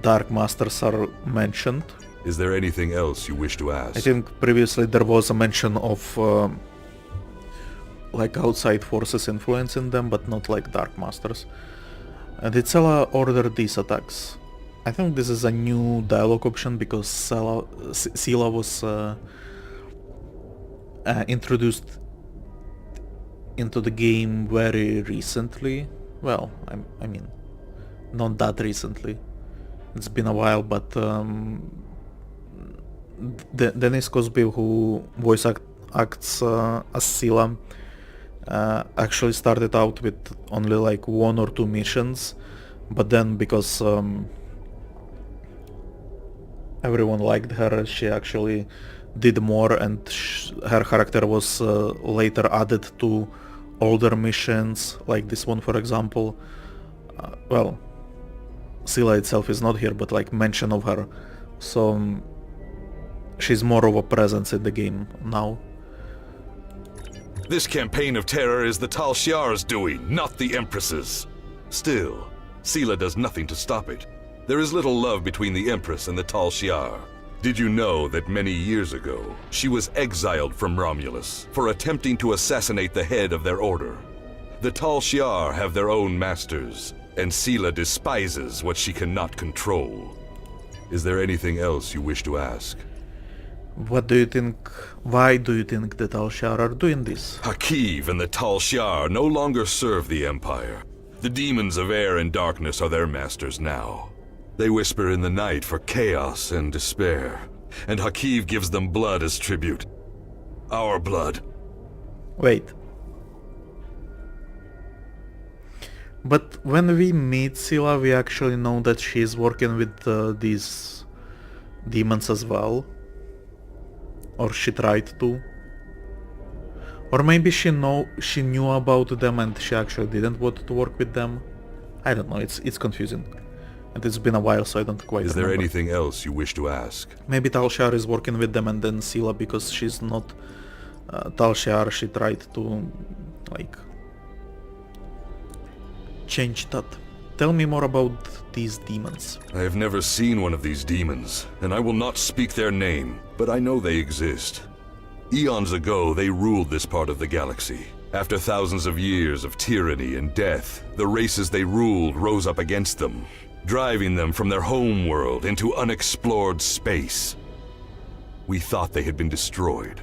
S1: Dark Masters are mentioned.
S5: Is there anything else you wish to ask?
S1: I think previously there was a mention of like outside forces influencing them, but not like Dark Masters. Did Sela order these attacks? I think this is a new dialogue option because Sela was introduced into the game very recently. Well, I mean, not that recently. It's been a while, but Dennis Cosby, who voice acts as Sela, actually started out with only like 1 or 2 missions, but then because everyone liked her, she actually did more, and her character was later added to older missions, like this one for example. Well, Sela itself is not here, but like mention of her, so she's more of a presence in the game now.
S5: This campaign of terror is the Tal Shiar's doing, not the Empress's. Still, Sela does nothing to stop it. There is little love between the Empress and the Tal Shiar. Did you know that many years ago, she was exiled from Romulus for attempting to assassinate the head of their order? The Tal Shiar have their own masters, and Sela despises what she cannot control. Is there anything else you wish to ask?
S1: What do you think? Why do you think the Tal Shiar are doing this?
S5: Hakiv and the Tal Shiar no longer serve the Empire. The demons of air and darkness are their masters now. They whisper in the night for chaos and despair, and Hakiv gives them blood as tribute. Our blood.
S1: Wait. But when we meet Sela, we actually know that she is working with these demons as well. Or she tried to. Or maybe she knew about them and she actually didn't want to work with them. I don't know, it's confusing. And it's been a while, so I don't quite remember.
S5: Is there anything else you wish to ask?
S1: Maybe Tal Shiar is working with them, and then Sela, because she's not Tal Shiar, she tried to like change that. tell me more about these demons.
S5: I have never seen one of these demons, and I will not speak their name, but I know they exist. Eons ago, they ruled this part of the galaxy. After thousands of years of tyranny and death, the races they ruled rose up against them, driving them from their home world into unexplored space. We thought they had been destroyed.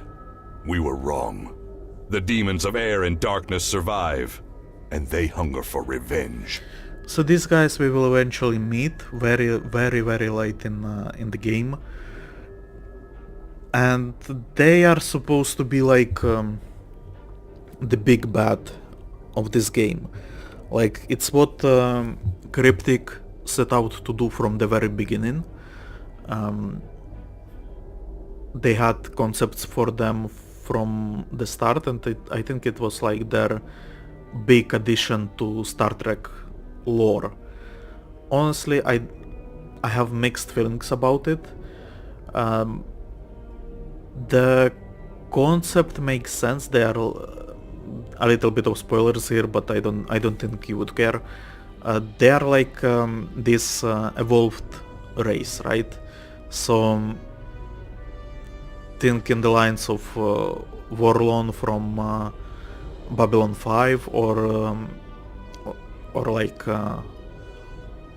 S5: We were wrong. The demons of air and darkness survive, and they hunger for revenge.
S1: So these guys we will eventually meet very late in the game, and they are supposed to be like the big bad of this game. Like, it's what Cryptic set out to do from the very beginning. They had concepts for them from the start, and I think it was like their big addition to Star Trek lore. Honestly, I have mixed feelings about it. The concept makes sense. They are a little bit of spoilers here, but I don't think you would care. They are like this evolved race, right? So think in the lines of Vorlon from Babylon 5, or like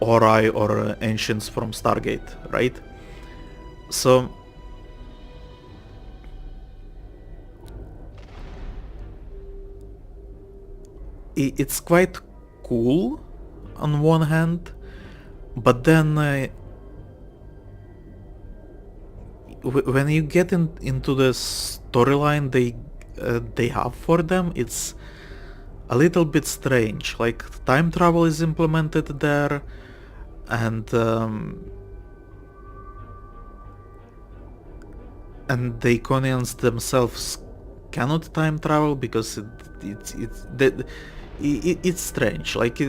S1: Ori or Ancients from Stargate, right? So it's quite cool on one hand, but then when you get into the storyline they have for them, it's a little bit strange. Like, time travel is implemented there, and the Iconians themselves cannot time travel because it's strange. Like,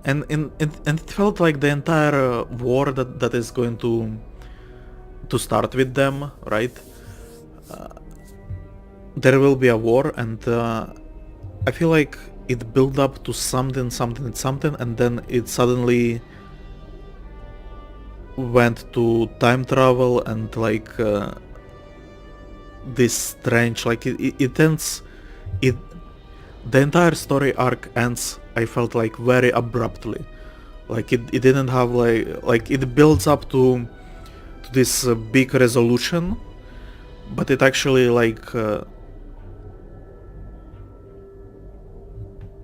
S1: and it felt like the entire war that is going to start with them, right? There will be a war, and I feel like it built up to something, and then it suddenly went to time travel, and like this strange, like it ends, the entire story arc ends, I felt like, very abruptly. Like it didn't have like it builds up to this big resolution, but it actually like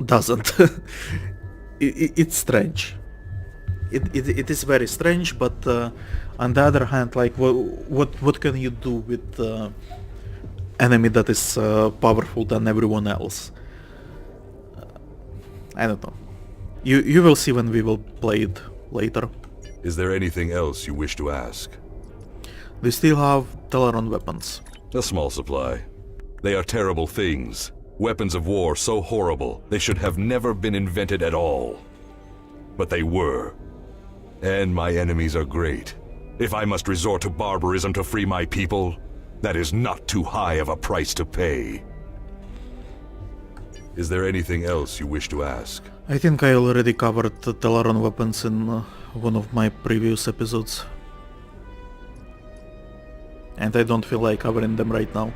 S1: doesn't. It's strange. It is very strange, but on the other hand, like what can you do with enemy that is powerful than everyone else? I don't know. You will see when we will play it later.
S5: Is there anything else you wish to ask?
S1: They still have Teleron weapons.
S5: A small supply. They are terrible things. Weapons of war so horrible, they should have never been invented at all. But they were. And my enemies are great. If I must resort to barbarism to free my people, that is not too high of a price to pay. Is there anything else you wish to ask?
S1: I think I already covered the Teleron weapons in one of my previous episodes. And I don't feel like covering them right now.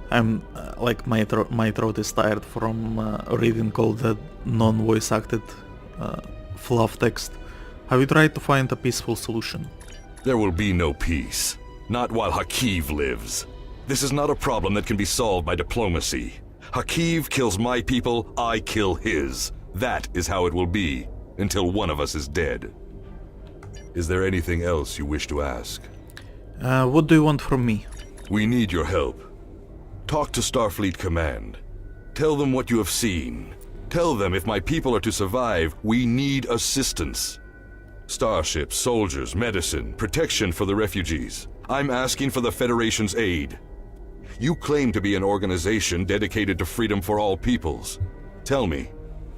S1: I'm like my throat is tired from reading all that non-voice acted fluff text. Have you tried to find a peaceful solution?
S5: There will be no peace. Not while Hakiv lives. This is not a problem that can be solved by diplomacy. Hakiv kills my people, I kill his. That is how it will be, until one of us is dead. Is there anything else you wish to ask?
S1: What do you want from me?
S5: We need your help. Talk to Starfleet Command. Tell them what you have seen. Tell them if my people are to survive, we need assistance. Starships, soldiers, medicine, protection for the refugees. I'm asking for the Federation's aid. You claim to be an organization dedicated to freedom for all peoples. Tell me,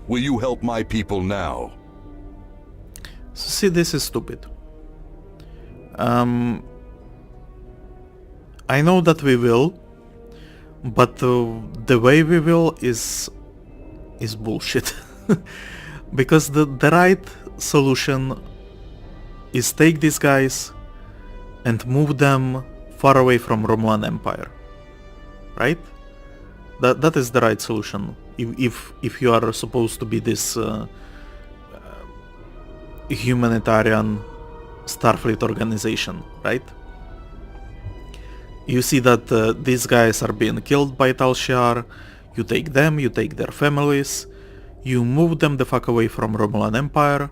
S5: will you help my people now?
S1: See, this is stupid. I know that we will, but the way we will is bullshit. Because the right solution is take these guys and move them far away from Romulan Empire. Right? That is the right solution. If you are supposed to be this humanitarian Starfleet organization, right? You see that these guys are being killed by Tal Shiar. You take them, you take their families, you move them the fuck away from Romulan Empire,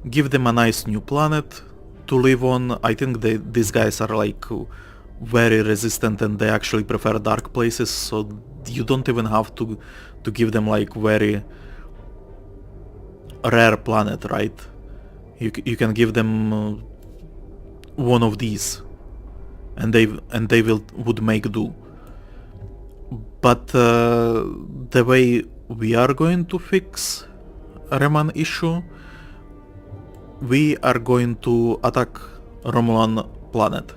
S1: give them a nice new planet to live on. I think these guys are like very resistant and they actually prefer dark places, so you don't even have to give them like very rare planet, right? You can give them one of these, and they would make do. But the way we are going to fix Reman issue, we are going to attack Romulan planet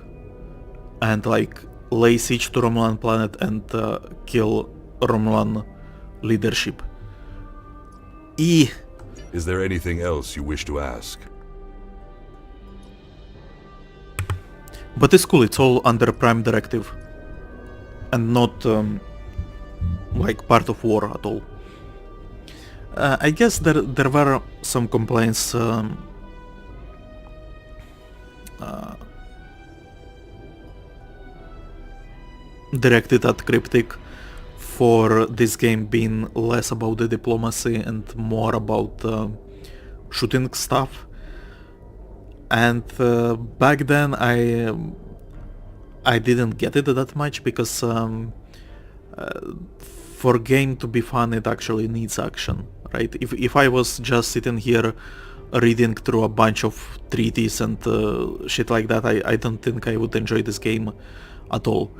S1: and like lay siege to Romulan planet and kill Romulan leadership.
S5: Is there anything else you wish to ask?
S1: But it's cool, it's all under Prime Directive and not like part of war at all. I guess there were some complaints directed at Cryptic for this game being less about the diplomacy and more about shooting stuff. And back then I didn't get it that much because for game to be fun it actually needs action, right? If I was just sitting here reading through a bunch of treaties and shit like that, I don't think I would enjoy this game at all.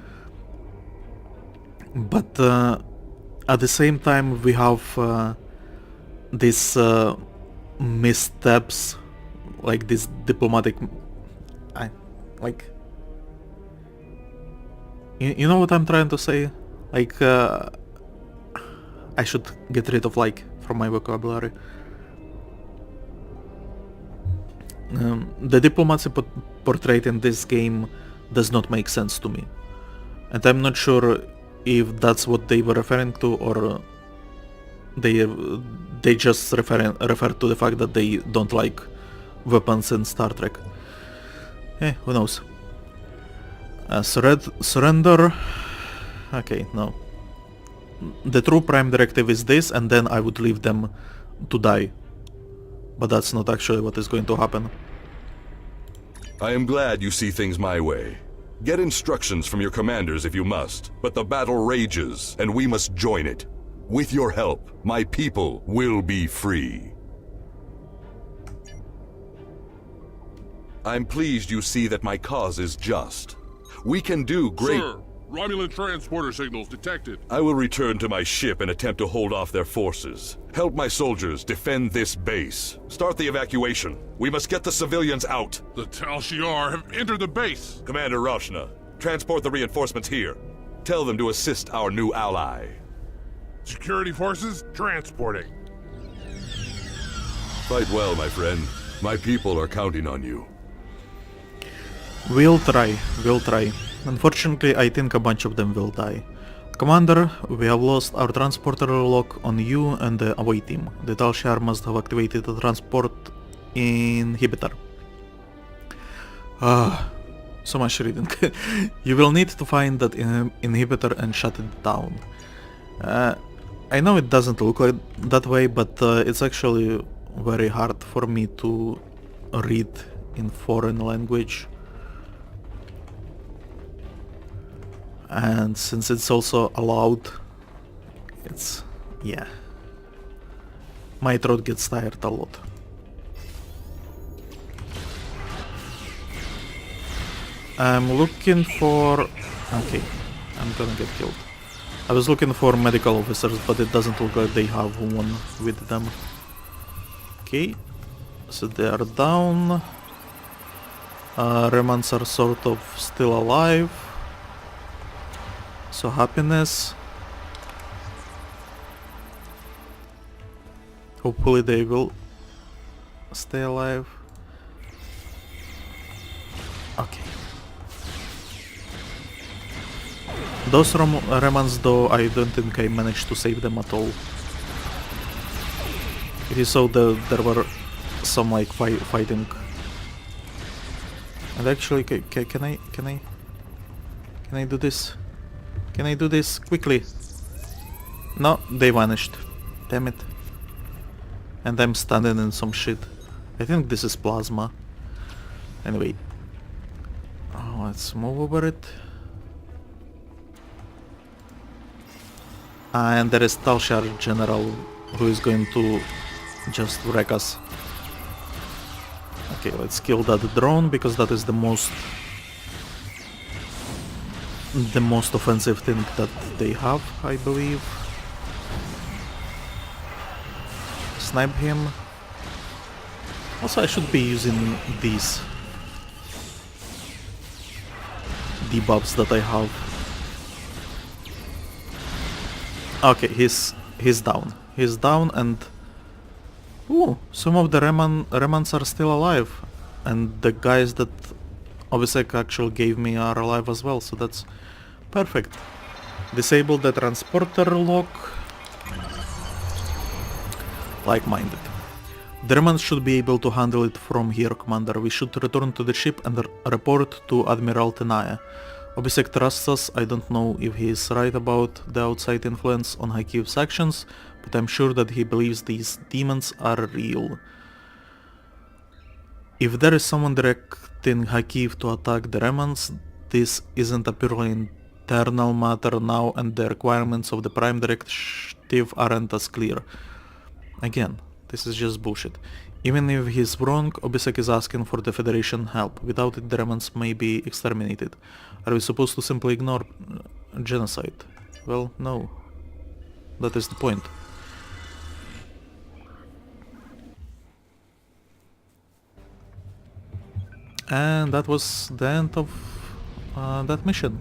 S1: But at the same time we have these missteps, like this diplomatic, you know what I'm trying to say? Like I should get rid of like from my vocabulary. The diplomacy portrayed in this game does not make sense to me, and I'm not sure if that's what they were referring to or they just refer to the fact that they don't like weapons in Star Trek. Who knows? Surrender. Okay, no. The true Prime Directive is this, and then I would leave them to die. But that's not actually what is going to happen.
S5: I am glad you see things my way. Get instructions from your commanders if you must, but the battle rages, and we must join it. With your help, my people will be free. I'm pleased you see that my cause is just. We can do great...
S6: Sir, Romulan transporter signals detected.
S5: I will return to my ship and attempt to hold off their forces. Help my soldiers defend this base. Start the evacuation. We must get the civilians out.
S6: The Tal Shiar have entered the base.
S5: Commander Rauschna, transport the reinforcements here. Tell them to assist our new ally.
S6: Security forces transporting.
S5: Fight well, my friend. My people are counting on you.
S1: We'll try. Unfortunately, I think a bunch of them will die. Commander, we have lost our transporter lock on you and the away team. The Tal Shiar must have activated the transport inhibitor. So much reading. You will need to find that inhibitor and shut it down. I know it doesn't look like that way, but it's actually very hard for me to read in foreign language. And since it's also allowed, it's... yeah. My throat gets tired a lot. I'm looking for... okay, I'm gonna get killed. I was looking for medical officers, but it doesn't look like they have one with them. Okay, so they are down. Remans are sort of still alive. So happiness. Hopefully they will stay alive. Okay. Those remnants though, I don't think I managed to save them at all. If you saw there were some like fighting. And actually, can I do this? Can I do this quickly? No, they vanished. Damn it. And I'm standing in some shit. I think this is plasma. Anyway. Oh, let's move over it. And there is Talshar General who is going to just wreck us. Okay, let's kill that drone because that is the most offensive thing that they have, I believe. Snipe him. Also, I should be using these debuffs that I have. Okay, he's down. He's down, and ooh, some of the remnants are still alive, and the guys that Obisek actually gave me are alive as well, so that's perfect. Disable the transporter lock. Like-minded. The remnants should be able to handle it from here, Commander. We should return to the ship and report to Admiral Tenaya. Obisek trusts us. I don't know if he is right about the outside influence on Hakiv's actions, but I'm sure that he believes these demons are real. If there is someone directing Hakiv to attack the remnants, this isn't a purely internal matter now, and the requirements of the Prime Directive aren't as clear. Again, this is just bullshit. Even if he's wrong, Obisek is asking for the Federation help. Without it, the remnants may be exterminated. Are we supposed to simply ignore genocide? Well, no. That is the point. And that was the end of that mission.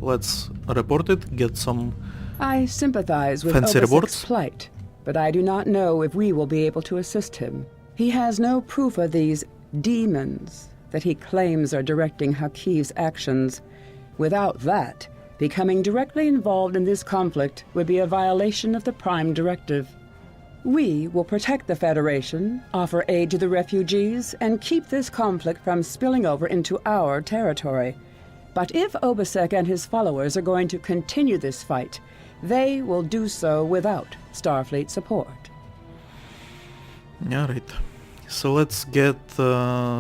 S1: Let's report it, get some
S2: I sympathize with
S1: fancy
S2: Obisek's
S1: rewards.
S2: plight, but I do not know if we will be able to assist him. He has no proof of these demons that he claims are directing Hakiv's actions. Without that, becoming directly involved in this conflict would be a violation of the Prime Directive. We will protect the Federation, offer aid to the refugees, and keep this conflict from spilling over into our territory. But if Obisek and his followers are going to continue this fight, they will do so without Starfleet support.
S1: Alright. So let's get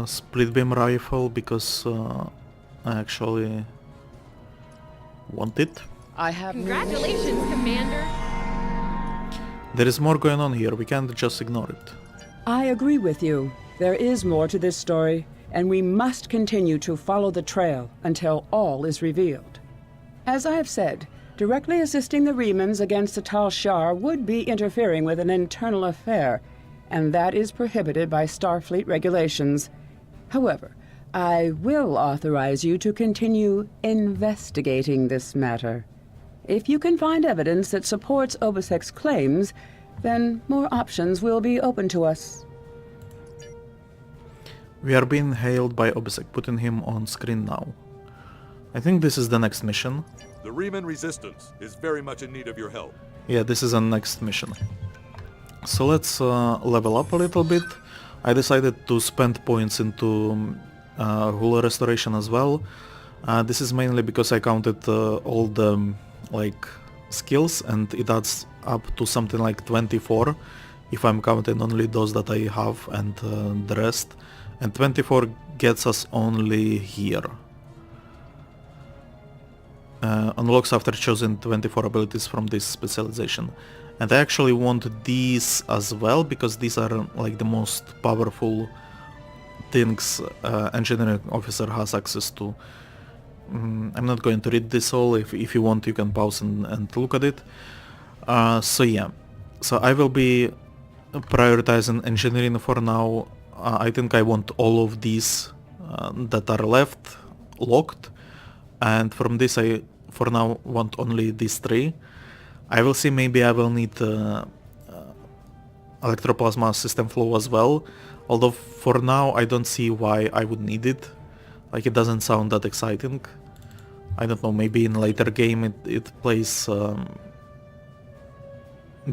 S1: split beam rifle because I actually want it.
S2: I have
S7: Congratulations, Commander.
S1: There is more going on here, we can't just ignore it.
S2: I agree with you. There is more to this story, and we must continue to follow the trail until all is revealed. As I have said, directly assisting the Remans against the Tal Shiar would be interfering with an internal affair, and that is prohibited by Starfleet regulations. However, I will authorize you to continue investigating this matter. If you can find evidence that supports Obisek's claims, then more options will be open to us.
S1: We are being hailed by Obisek, putting him on screen now. I think this is the next mission.
S8: The Riemann Resistance is very much in need of your help.
S1: Yeah, this is the next mission. So let's level up a little bit. I decided to spend points into Hula Restoration as well. This is mainly because I counted all the skills, and it adds up to something like 24 if I'm counting only those that I have and the rest. And 24 gets us only here. Unlocks after choosing 24 abilities from this specialization. And I actually want these as well, because these are like the most powerful things engineering officer has access to. I'm not going to read this all. If you want, you can pause and look at it. So yeah, so I will be prioritizing engineering for now. I think I want all of these that are left locked, and from this I for now want only these three. I will see, maybe I will need electroplasma system flow as well. Although for now I don't see why I would need it. Like, it doesn't sound that exciting. I don't know, maybe in later game it plays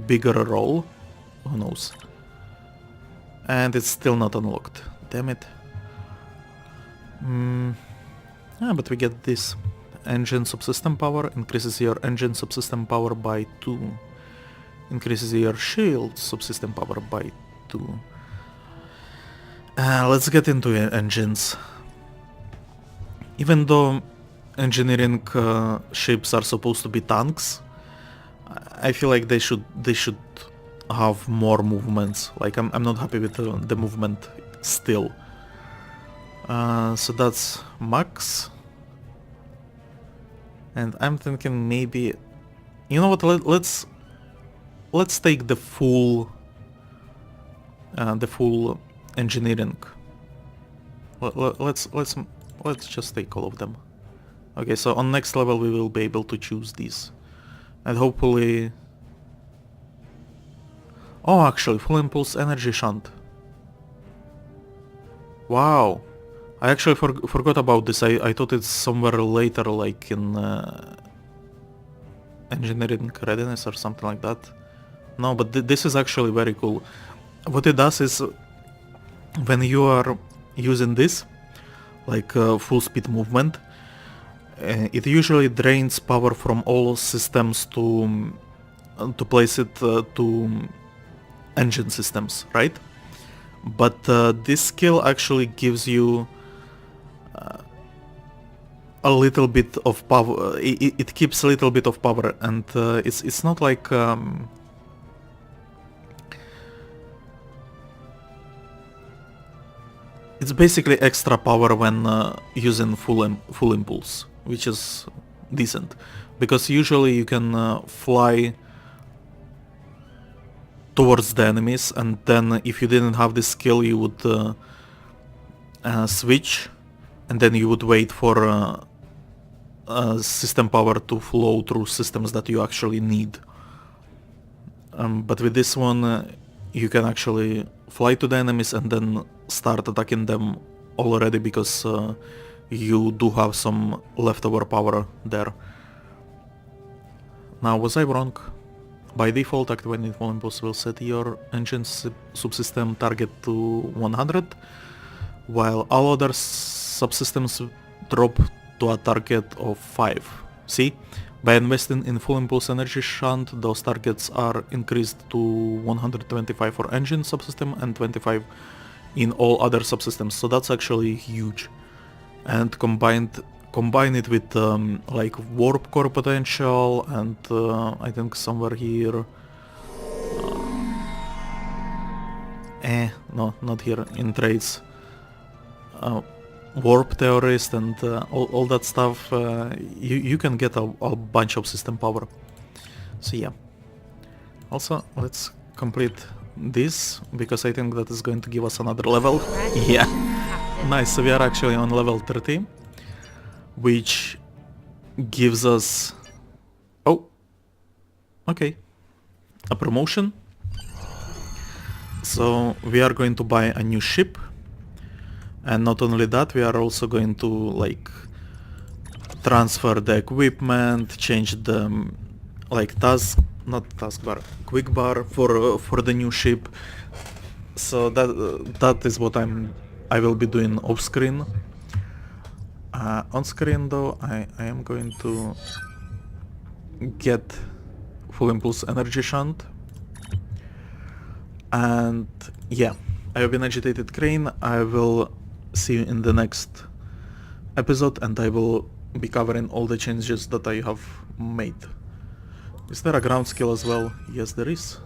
S1: bigger role. Who knows? And it's still not unlocked. Damn it. But we get this. Engine subsystem power increases your engine subsystem power by 2. Increases your shield subsystem power by 2. Let's get into engines. Even though engineering ships are supposed to be tanks, I feel like they should have more movements. Like, I'm not happy with the movement still. So that's max. And I'm thinking maybe, you know what? Let's take the full engineering. Let's just take all of them. Okay, so on next level we will be able to choose these, and hopefully. Oh, actually, full impulse energy shunt. Wow. I actually forgot about this. I thought it's somewhere later, like in engineering readiness or something like that. No, but this is actually very cool. What it does is, when you are using this, like full speed movement, it usually drains power from all systems to place it to engine systems, right? But this skill actually gives you a little bit of power. It keeps a little bit of power, and it's not like it's basically extra power when using full impulse, which is decent, because usually you can fly towards the enemies, and then if you didn't have this skill you would switch, and then you would wait for system power to flow through systems that you actually need. But with this one you can actually fly to the enemies and then start attacking them already, because you do have some leftover power there. Now, was I wrong? By default, activating full impulse will set your engine subsystem target to 100, while all other subsystems drop to a target of 5. See? By investing in full impulse energy shunt, those targets are increased to 125 for engine subsystem and 25 in all other subsystems, so that's actually huge. And combine it with like warp core potential, and I think somewhere here, no, not here, in traits, warp theorist and all that stuff, you can get a bunch of system power. So yeah. Also, let's complete this, because I think that is going to give us another level. Yeah. Nice, so we are actually on level 30, which gives us... Oh! Okay. A promotion. So we are going to buy a new ship. And not only that, we are also going to, like, transfer the equipment, change the, like, quick bar for the new ship. So that is what I will be doing off screen. On screen though, I am going to get full impulse energy shunt. And yeah, I have been agitated crane. I will see you in the next episode, and I will be covering all the changes that I have made. Is there a ground skill as well? Yes, there is.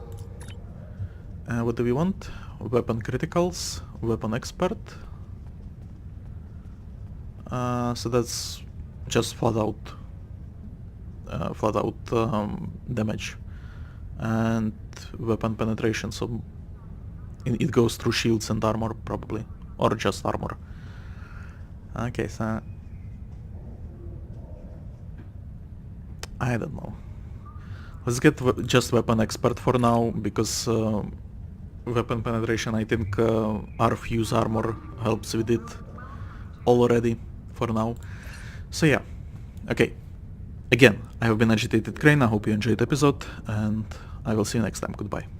S1: What do we want? Weapon criticals, weapon expert. So that's just flat out damage, and weapon penetration. So it goes through shields and armor probably, or just armor. Okay, so I don't know. Let's get just weapon expert for now, because weapon penetration. I think our fuse armor helps with it already for now. So yeah, okay. Again, I have been Agitated Crane. I hope you enjoyed the episode, and I will see you next time. Goodbye.